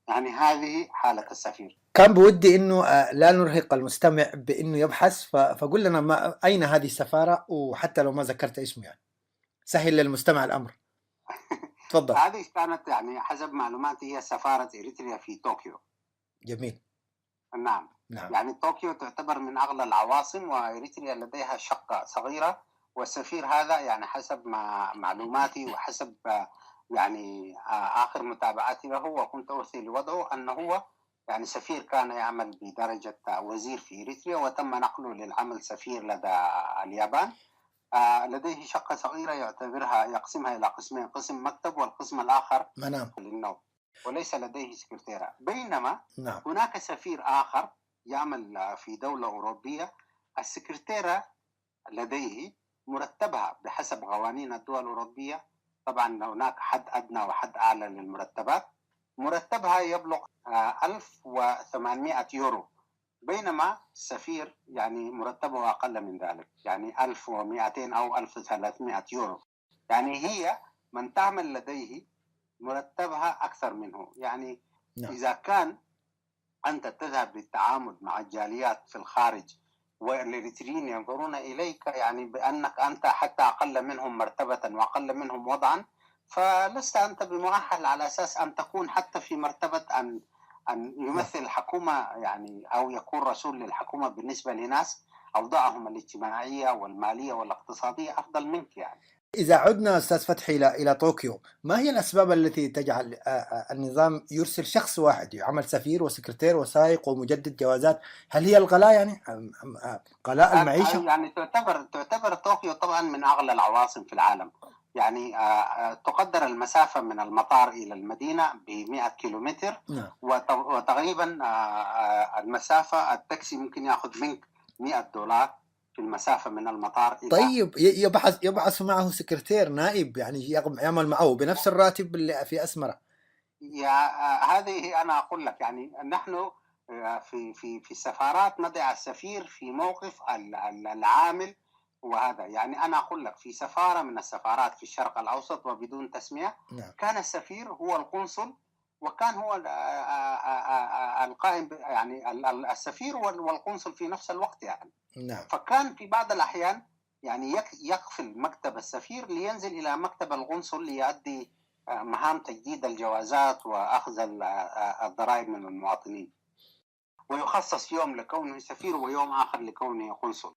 يعني هذه حالة السفير. كان بودي انه لا نرهق المستمع بانه يبحث، فقل لنا اين هذه السفارة، وحتى لو ما ذكرت اسمه يعني سهل للمستمع الامر. تفضل. هذه كانت يعني حسب معلوماتي هي سفارة إريتريا في طوكيو. جميل. نعم. يعني طوكيو تعتبر من أغلى العواصم، وإريتريا لديها شقة صغيرة، والسفير هذا يعني حسب ما معلوماتي وحسب يعني آخر متابعاتي له، وكنت أرثي لوضعه أنه هو يعني سفير كان يعمل بدرجة وزير في إريتريا، وتم نقله للعمل سفير لدى اليابان. لديه شقة صغيرة يقسمها إلى قسمين، قسم مكتب والقسم الآخر منام للنوم، وليس لديه سكرتيرة. بينما نعم. هناك سفير آخر يعمل في دولة أوروبية، السكرتيرة لديه مرتبها بحسب قوانين الدول الأوروبية، طبعا هناك حد أدنى وحد أعلى للمرتبات، مرتبها يبلغ 1800 يورو، بينما السفير يعني مرتبه أقل من ذلك، يعني 1200 أو 1300 يورو. يعني هي من تعمل لديه مرتبها أكثر منه. يعني إذا كان أنت تذهب للتعامل مع الجاليات في الخارج والإريتريين ينظرون إليك يعني بأنك أنت حتى أقل منهم مرتبة وأقل منهم وضعا، فلست أنت بمؤهل على أساس أن تكون حتى في مرتبة أن يمثل الحكومة يعني، أو يكون رسول للحكومة بالنسبة لناس أوضاعهم الاجتماعية والمالية والاقتصادية أفضل منك يعني. إذا عدنا أستاذ فتحي إلى طوكيو، ما هي الأسباب التي تجعل النظام يرسل شخص واحد يعمل سفير وسكرتير وسائق ومجدد جوازات؟ هل هي الغلاء يعني غلاء المعيشة؟ يعني تعتبر طوكيو طبعا من أغلى العواصم في العالم. يعني تقدر المسافة من المطار إلى المدينة ب100 كيلومتر. وتقريبا المسافة التاكسي ممكن يأخذ منك $100 في المسافة من المطار إلى. طيب يبعث معه سكرتير نائب يعني يعمل معه بنفس الراتب اللي في أسمرة. هذه أنا أقول لك يعني نحن في السفارات نضع السفير في موقف العامل، وهذا يعني أنا أقول لك في سفارة من السفارات في الشرق الأوسط وبدون تسمية كان السفير هو القنصل، وكان هو القائم يعني السفير والقنصل في نفس الوقت يعني. فكان في بعض الأحيان يعني يقفل مكتب السفير لينزل إلى مكتب القنصل ليؤدي مهام تجديد الجوازات وأخذ الضرائب من المواطنين، ويخصص يوم لكونه سفير ويوم آخر لكونه قنصل.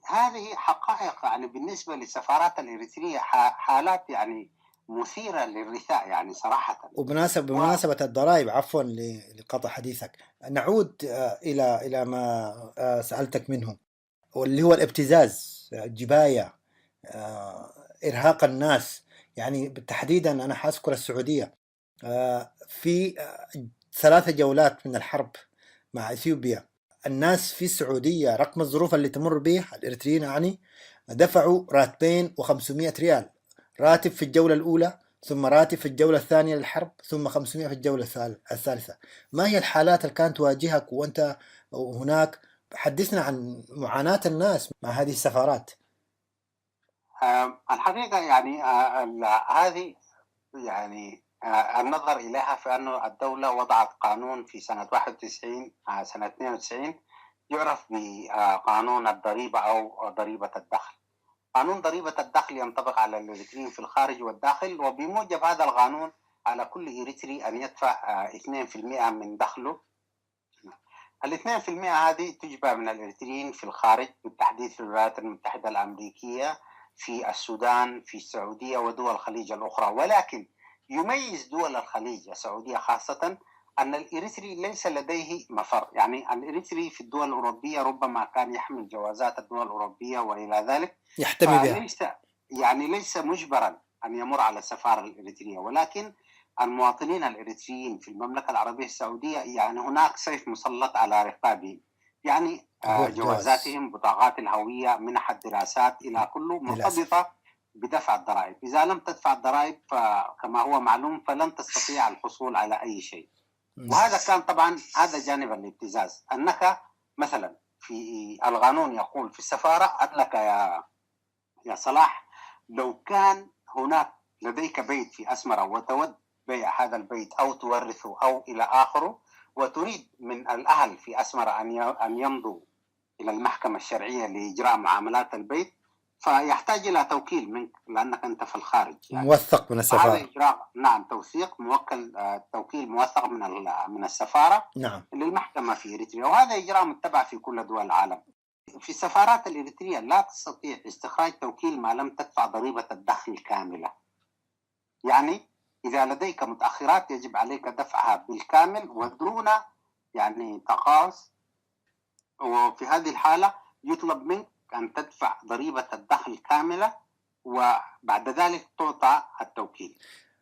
هذه حقائق يعني بالنسبة للسفارات الإريترية حالات يعني مثيرة للرثاء يعني صراحة. بمناسبة الضرائب، عفوا لقطع حديثك، نعود إلى ما سألتك منه، واللي هو الابتزاز، الجباية، إرهاق الناس. يعني تحديدا أنا حأذكر السعودية في 3 جولات من الحرب مع إثيوبيا، الناس في السعودية رغم الظروف اللي تمر بها الإريتريين يعني دفعوا 2,500 ريال، راتب في الجولة الأولى، ثم راتب في الجولة الثانية للحرب، ثم 500 في الجولة الثالثة. ما هي الحالات اللي كانت تواجهك وأنت هناك؟ حدثنا عن معاناة الناس مع هذه السفارات. الحقيقة يعني هذه يعني النظر إليها في أن الدولة وضعت قانون في سنة 91 سنة 92 يعرف بقانون الضريبة أو ضريبة الدخل. قانون ضريبة الدخل ينطبق على الإريتريين في الخارج والداخل، وبموجب هذا القانون على كل إريتري أن يدفع 2% من دخله. 2% هذه تجبى من الإريتريين في الخارج، بالتحديد في الولايات المتحدة الأمريكية، في السودان، في السعودية ودول الخليج الأخرى. ولكن يميز دول الخليج السعودية خاصة أن الإريتري ليس لديه مفر. يعني الإريتري في الدول الأوروبية ربما كان يحمل جوازات الدول الأوروبية وإلى ذلك، يحتمي بها، يعني ليس مجبرا أن يمر على السفارة الإريترية. ولكن المواطنين الإريتريين في المملكة العربية السعودية يعني هناك سيف مسلط على رقابهم، يعني جوازاتهم، بطاقات الهوية، منح الدراسات، إلى كله مرتبطة بدفع الضرائب. إذا لم تدفع الضرائب كما هو معلوم فلن تستطيع الحصول على أي شيء. وهذا كان طبعا هذا جانب الابتزاز، أنك مثلا في القانون يقول في السفارة أنك يا صلاح لو كان هناك لديك بيت في أسمرة وتود بيع هذا البيت أو تورثه أو إلى آخره، وتريد من الأهل في أسمرة أن يمضوا إلى المحكمة الشرعية لإجراء معاملات البيت، فيحتاج إلى توكيل منك لأنك أنت في الخارج يعني. موثق من هذا السفارة. إجراء نعم توثيق موكل، توكيل موثق من السفارة نعم. للمحكمة في إريتريا، وهذا إجراء متبع في كل دول العالم. في السفارات الإريترية لا تستطيع استخراج توكيل ما لم تدفع ضريبة الدخل كاملة. يعني إذا لديك متأخرات يجب عليك دفعها بالكامل ودون يعني تقاص، وفي هذه الحالة يطلب منك أن تدفع ضريبة الدخل كاملة، وبعد ذلك تعطى التوكيل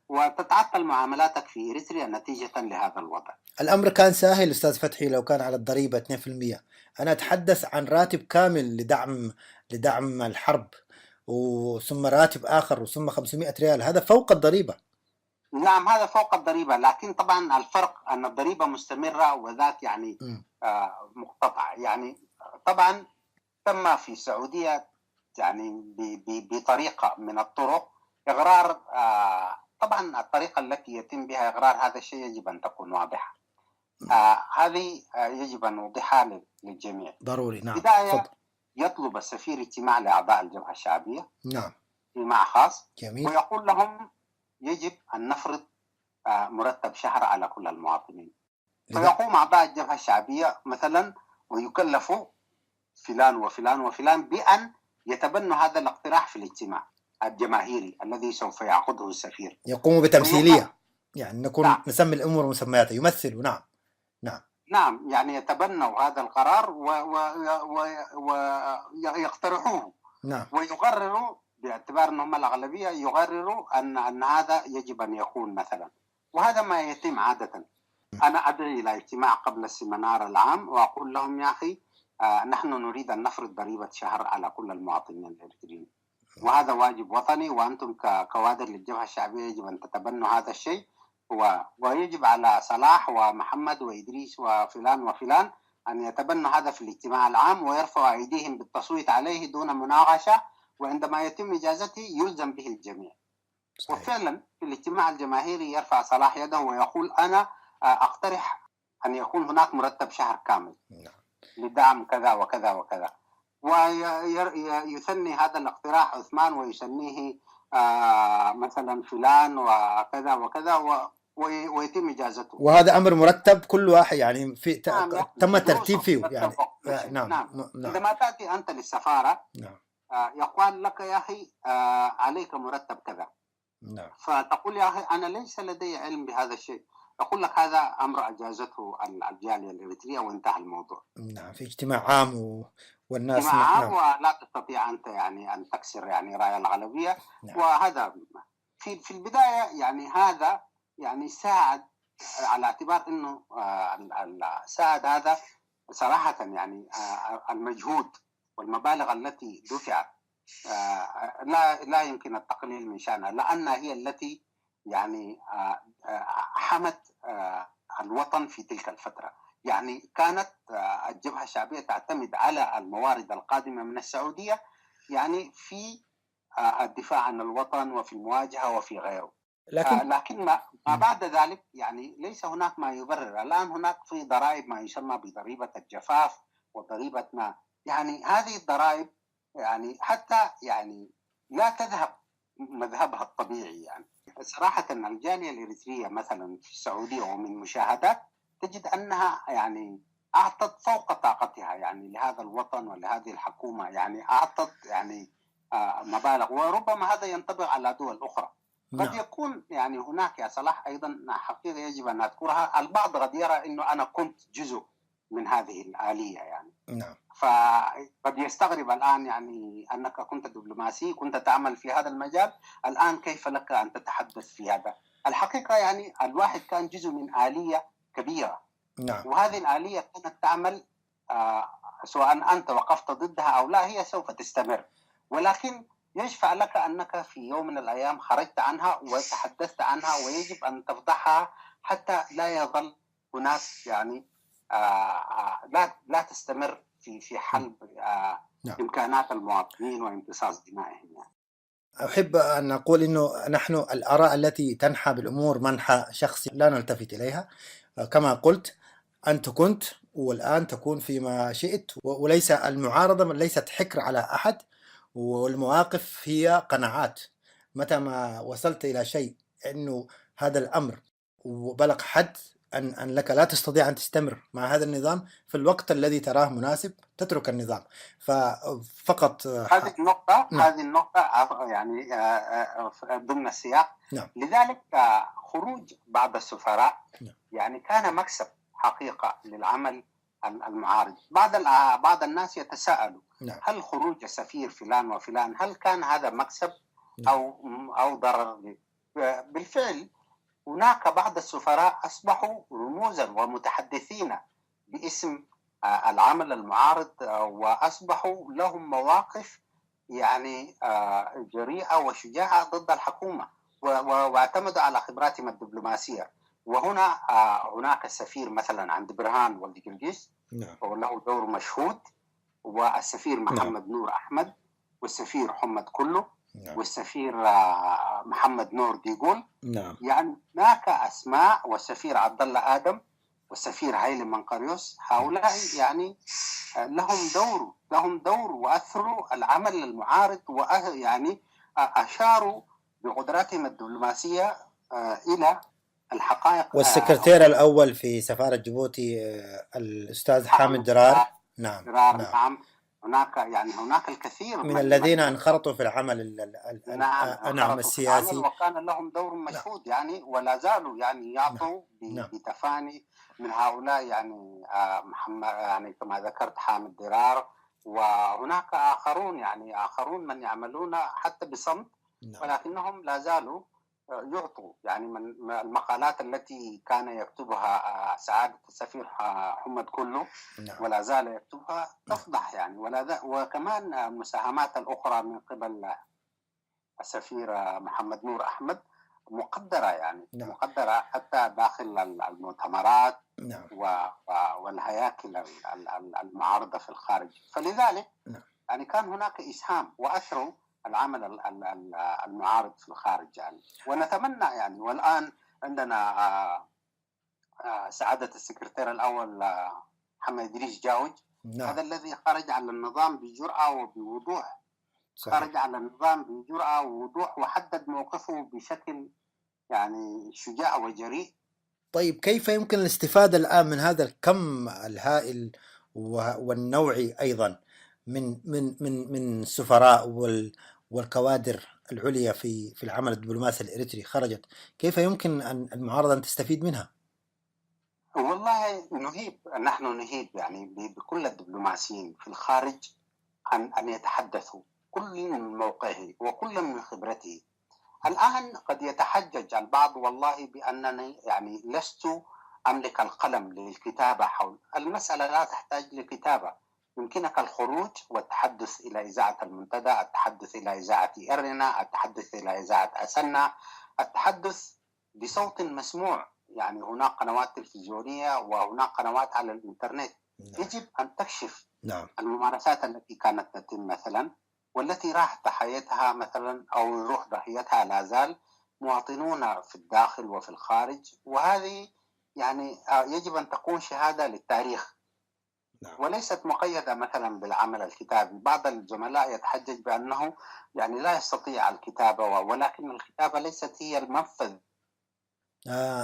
وتتعطل معاملاتك في إريتريا نتيجة لهذا الوضع. الأمر كان سهل أستاذ فتحي لو كان على الضريبة 2%. أنا أتحدث عن راتب كامل لدعم الحرب، وثم راتب آخر وثم 500 ريال، هذا فوق الضريبة. نعم هذا فوق الضريبة، لكن طبعا الفرق أن الضريبة مستمرة وذاك يعني مقتطع. يعني طبعا تم في السعودية يعني بطريقة من الطرق إغرار، طبعا الطريقة التي يتم بها إغرار هذا الشيء يجب أن تكون واضحة. هذه يجب أن نوضحها للجميع. ضروري. نعم. بداية يطلب السفير اجتماع لأعضاء الجبهة الشعبية. نعم. اجتماع خاص. جميل. ويقول لهم يجب أن نفرض مرتب شهر على كل المواطنين. فيقوم أعضاء الجبهة الشعبية مثلا ويكلفوا فلان وفلان وفلان بأن يتبنوا هذا الاقتراح في الاجتماع الجماهيري الذي سوف يعقده السفير. يقوم بتمثيلية، يعني نكون نعم. نسمي الأمور مسمياتها، يمثلوا. نعم. نعم. نعم يعني يتبنوا هذا القرار ويقترحوه. نعم. ويقرروا باعتبار أنهم الأغلبية، يقرروا أن هذا يجب أن يكون مثلا، وهذا ما يتم عادة. أنا أدعي إلى اجتماع قبل السيمينار العام وأقول لهم يا أخي نحن نريد أن نفرض ضريبة شهر على كل المواطنين الإريتريين، وهذا واجب وطني، وأنتم ككوادر للجبهة الشعبية يجب أن تتبنوا هذا الشيء، ويجب على صلاح ومحمد وإدريس وفلان وفلان أن يتبنوا هذا في الاجتماع العام ويرفعوا أيديهم بالتصويت عليه دون مناقشة، وعندما يتم إجازته يلزم به الجميع. صحيح. وفعلا في الاجتماع الجماهيري يرفع صلاح يده ويقول أنا أقترح أن يكون هناك مرتب شهر كامل لدعم كذا وكذا وكذا، ويثني هذا الاقتراح عثمان ويسميه مثلا فلان وكذا وكذا ويتم إجازته. وهذا أمر مرتب كل واحد يعني في نعم. تم الترتيب فيه يعني. نعم. عندما تأتي أنت للسفارة يقال لك يا أخي عليك مرتب كذا. نعم. فتقول يا أخي أنا ليس لدي علم بهذا الشيء، أقول لك هذا أمر أجازته الجالية الإريترية وانتهى الموضوع. نعم. في اجتماع عام والناس اجتماع عام. ولا تستطيع أنت يعني أن تكسر يعني رأي الغالبية. نعم. وهذا في البداية يعني هذا يعني ساعد على اعتبار أنه ساعد هذا صراحة يعني المجهود والمبالغ التي دفعت لا يمكن التقليل من شأنها، لأنها هي التي يعني حمت الوطن في تلك الفترة. يعني كانت الجبهة الشعبية تعتمد على الموارد القادمة من السعودية يعني في الدفاع عن الوطن وفي المواجهة وفي غيره. لكن ما بعد ذلك يعني ليس هناك ما يبرر. الآن هناك في ضرائب ما يسمى بضريبة الجفاف وضريبة ما، يعني هذه الضرائب يعني حتى يعني لا تذهب مذهبها الطبيعي. يعني صراحة الجالية الإريترية مثلا في السعودية ومن مشاهدات تجد أنها يعني أعطت فوق طاقتها يعني لهذا الوطن ولهذه الحكومة، يعني أعطت يعني مبالغ، وربما هذا ينطبق على دول أخرى. قد يكون يعني هناك يا صلاح أيضا حقيقة يجب أن نذكرها، البعض قد يرى أنه أنا كنت جزء من هذه الآلية يعني. نعم. فقد يستغرب الآن يعني أنك كنت دبلوماسي، كنت تعمل في هذا المجال، الآن كيف لك أن تتحدث في هذا؟ الحقيقة يعني الواحد كان جزء من آلية كبيرة. نعم. وهذه الآلية كانت تعمل سواء أنت وقفت ضدها أو لا هي سوف تستمر، ولكن يشفع لك أنك في يوم من الأيام خرجت عنها وتحدثت عنها، ويجب أن تفضحها حتى لا يظل هناك يعني لا تستمر في حلب إمكانات المواطنين وامتصاص دمائهم يعني. أحب أن أقول أنه نحن الآراء التي تنحى بالأمور منحى شخصي لا نلتفت إليها. كما قلت، أنت كنت والآن تكون فيما شئت، وليس المعارضة ليست حكر على أحد، والمواقف هي قناعات. متى ما وصلت إلى شيء أنه هذا الأمر وبلغ حد أن لك لا تستطيع أن تستمر مع هذا النظام، في الوقت الذي تراه مناسب تترك النظام. فقط هذه النقطة نعم. هذه النقطة يعني ضمن السياق. نعم. لذلك خروج بعض السفراء نعم. يعني كان مكسب حقيقة للعمل المعارض. بعض الناس يتساءلوا نعم. هل خروج السفير فلان وفلان هل كان هذا مكسب نعم. أو ضرر؟ بالفعل هناك بعض السفراء أصبحوا رموزا ومتحدثين باسم العمل المعارض، وأصبحوا لهم مواقف يعني جريئة وشجاعة ضد الحكومة، واعتمدوا على خبراتهم الدبلوماسية. وهنا هناك السفير مثلا عند برهان ولد جرجس وله دور مشهود، والسفير محمد نور أحمد، والسفير حمد كله، والسفير محمد نور ديغول. يعني هناك أسماء، والسفير عبد الله آدم، والسفير هايلي منقريوس. هؤلاء يعني لهم دور وأثروا العمل المعارض، ويعني أشاروا بقدراتهم الدبلوماسية إلى الحقائق. والسكرتير الأول في سفارة جيبوتي الأستاذ حامد درار. نعم. هناك الكثير من الذين انخرطوا في العمل السياسي، وكان لهم دور مشهود يعني، ولا زالوا يعني يعطوا بتفاني. من هؤلاء يعني محمد، يعني كما ذكرت حامد درار، وهناك آخرون من يعملون حتى بصمت، ولكنهم لا زالوا يعطوا. يعني من المقالات التي كان يكتبها سعادة السفير حمد كله ولا زال يكتبها تفضح يعني، وكمان المساهمات الأخرى من قبل السفير محمد نور أحمد مقدرة يعني مقدرة حتى داخل المؤتمرات والهياكل المعارضة في الخارج. فلذلك يعني كان هناك إسهام وأثروا العمل المعارض في الخارج يعني. ونتمنى يعني، والآن عندنا سعادة السكرتير الأول محمد إدريس جاوج، هذا الذي خرج على النظام بجرأة وبوضوح. خرج على النظام بجرأة ووضوح، وحدد موقفه بشكل يعني شجاع وجريء. طيب، كيف يمكن الاستفادة الآن من هذا الكم الهائل والنوعي أيضا من السفراء والكوادر العليا في العمل الدبلوماسي الإريتري خرجت؟ كيف يمكن أن المعارضة أن تستفيد منها؟ والله نحن نهيب يعني بكل الدبلوماسيين في الخارج أن يتحدثوا كل من موقعه وكل من خبرته. الآن قد يتحجج البعض والله بأنني يعني لست أملك القلم للكتابة حول المسألة. لا تحتاج لكتابة، يمكنك الخروج والتحدث إلى إذاعة المنتدى، التحدث إلى إذاعة إرنا، التحدث إلى إذاعة أسنا، التحدث بصوت مسموع. يعني هناك قنوات تلفزيونية وهناك قنوات على الإنترنت. يجب أن تكشف الممارسات التي كانت تتم مثلا، والتي راح ضحيتها مثلا أو يروح ضحيتها لا زال مواطنون في الداخل وفي الخارج. وهذه يعني يجب أن تكون شهادة للتاريخ وليست مقيدة مثلا بالعمل الكتابي. بعض الزملاء يتحجج بأنه يعني لا يستطيع الكتابة، ولكن الكتابة ليست هي المنفذ.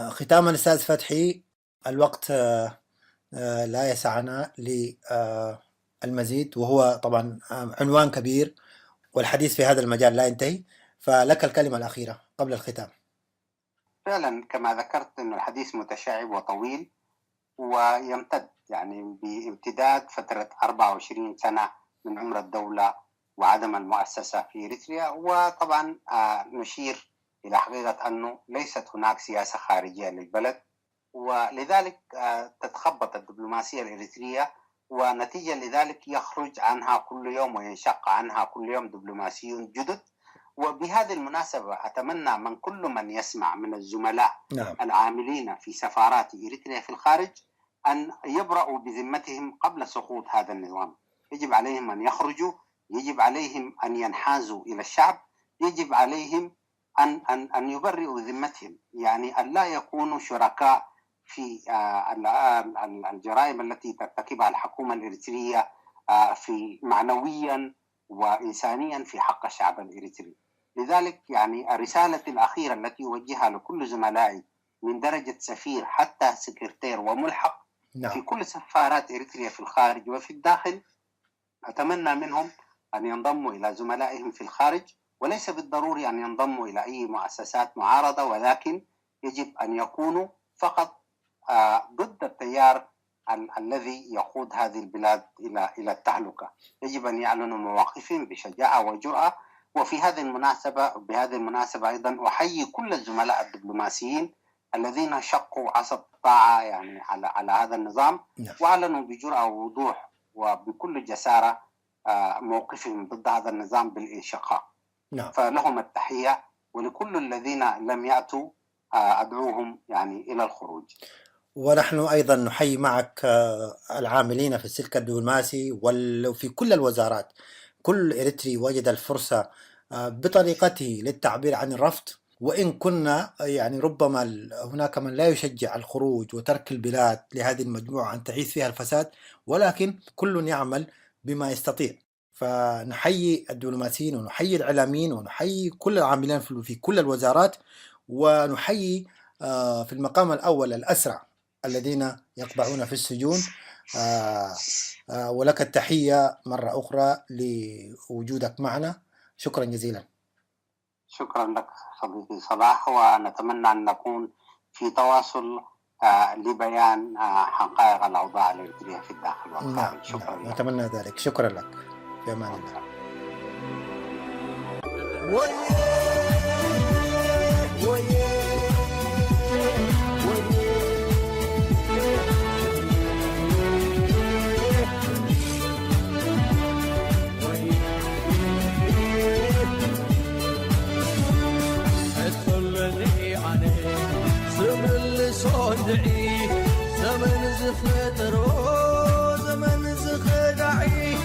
ختاما أستاذ فتحي، الوقت لا يسعنا للمزيد، وهو طبعا عنوان كبير والحديث في هذا المجال لا ينتهي، فلك الكلمة الأخيرة قبل الختام. فعلا كما ذكرت أن الحديث متشعب وطويل ويمتد يعني بامتداد فترة 24 سنة من عمر الدولة وعدم المؤسسة في إريتريا. وطبعا نشير إلى حقيقة أنه ليست هناك سياسة خارجية للبلد، ولذلك تتخبط الدبلوماسية الإريترية، ونتيجة لذلك يخرج عنها كل يوم وينشق عنها كل يوم دبلوماسيون جدد. وبهذه المناسبة أتمنى من كل من يسمع من الزملاء العاملين في سفارات إريتريا في الخارج أن يبرأوا بذمتهم قبل سقوط هذا النظام. يجب عليهم أن يخرجوا، يجب عليهم أن ينحازوا إلى الشعب، يجب عليهم أن يبرئوا ذمتهم، يعني أن لا يكونوا شركاء في الجرائم التي ترتكبها الحكومة الإريترية في معنويا وإنسانيا في حق الشعب الإريتري. لذلك يعني الرسالة الأخيرة التي أوجهها لكل زملائي من درجة سفير حتى سكرتير وملحق في كل سفارات إريتريا في الخارج وفي الداخل، أتمنى منهم أن ينضموا إلى زملائهم في الخارج، وليس بالضروري أن ينضموا إلى أي مؤسسات معارضة، ولكن يجب أن يكونوا فقط ضد التيار الذي يقود هذه البلاد إلى التهلكة. يجب أن يعلنوا مواقفهم بشجاعة وجرأة. وفي بهذه المناسبة أيضا أحيي كل الزملاء الدبلوماسيين الذين شقوا عصا الطاعة يعني على هذا النظام وأعلنوا بجرأة ووضوح وبكل جسارة موقفهم ضد هذا النظام بالانشقاق. فلهم التحية، ولكل الذين لم يأتوا أدعوهم يعني إلى الخروج. ونحن أيضا نحيي معك العاملين في السلك الدبلوماسي وفي كل الوزارات. كل إريتري وجد الفرصة بطريقته للتعبير عن الرفض، وإن كنا يعني ربما هناك من لا يشجع الخروج وترك البلاد لهذه المجموعة أن تعيش فيها الفساد، ولكن كل يعمل بما يستطيع. فنحيي الدبلوماسيين ونحيي الإعلاميين ونحيي كل العاملين في كل الوزارات، ونحيي في المقام الأول الأسرى الذين يقبعون في السجون. ولك التحية مرة أخرى لوجودك معنا. شكرا جزيلا. شكرا لك صديقي صلاح، ونتمنى أن نكون في تواصل لبيان حقائق الأوضاع الإريترية في الداخل والخارج. شكرا لك. نتمنى ذلك. شكرا لك. في أمان الله. صدعي زمن زفترو زمن زخدعي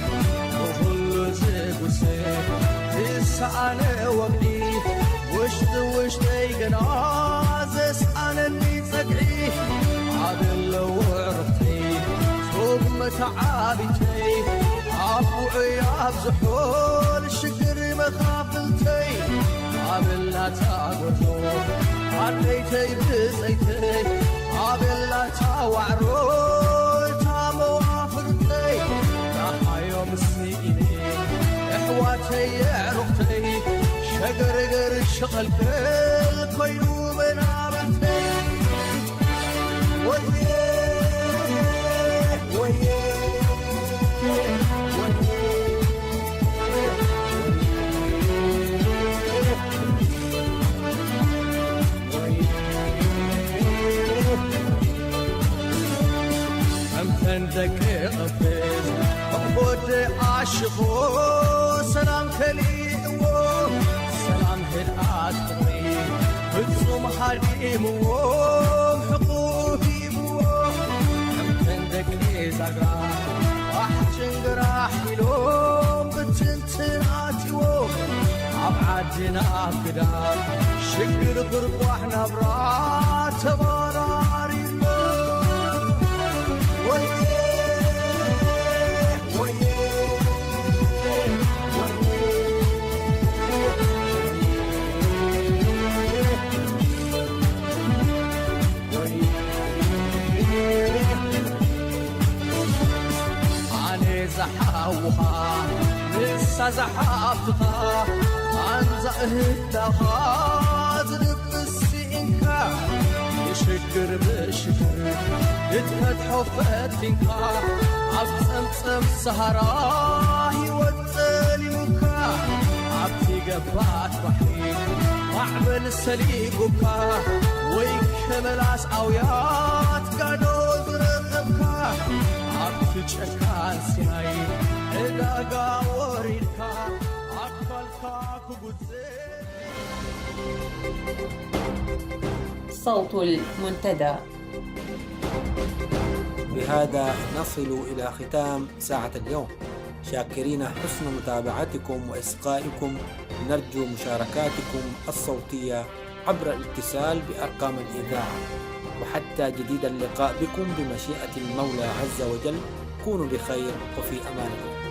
وكل زبسي تسعنا وقتي وشت يقنازس أنا اللي صدعي عادل لو عرفتي صوب متعابتي عفوعي عبزحول الشكر مخافلتي عامل لا تعبرو عديتي بزيتي عامل لا تعوعرو تامو عفرتي راح يوم السنيني احواتي عرفتي شقرقر شغل كل كيلو من عملتي عندك غفز أخبط عاشقو سلام كليمو سلام هدعات قريب بتصوم حريمو حقوقي مو عندك زغرا أحجن قراحي لوم بتنتناتيو عبعدنا بدا شكر قرب واحنا برا تباراري زحاوها لسه زحافتها عن زهدها زرب السينكا يشكر بشكر يتفتحوا فتنكا عبتمتم سهراه يوتليوكا عبتي قبات بحري وعمل سليقوكا ويكمل عسعويات قانو زرقبكا عبتي شكان سيهاي إداقا وريدكا عقلكا كبوزي. صوت المنتدى. بهذا نصل إلى ختام ساعة اليوم. شاكرين حسن متابعتكم وإصغائكم. نرجو مشاركاتكم الصوتية عبر الاتصال بأرقام الإذاعة. وحتى جديد اللقاء بكم بمشيئة المولى عز وجل، كونوا بخير وفي أمان الله.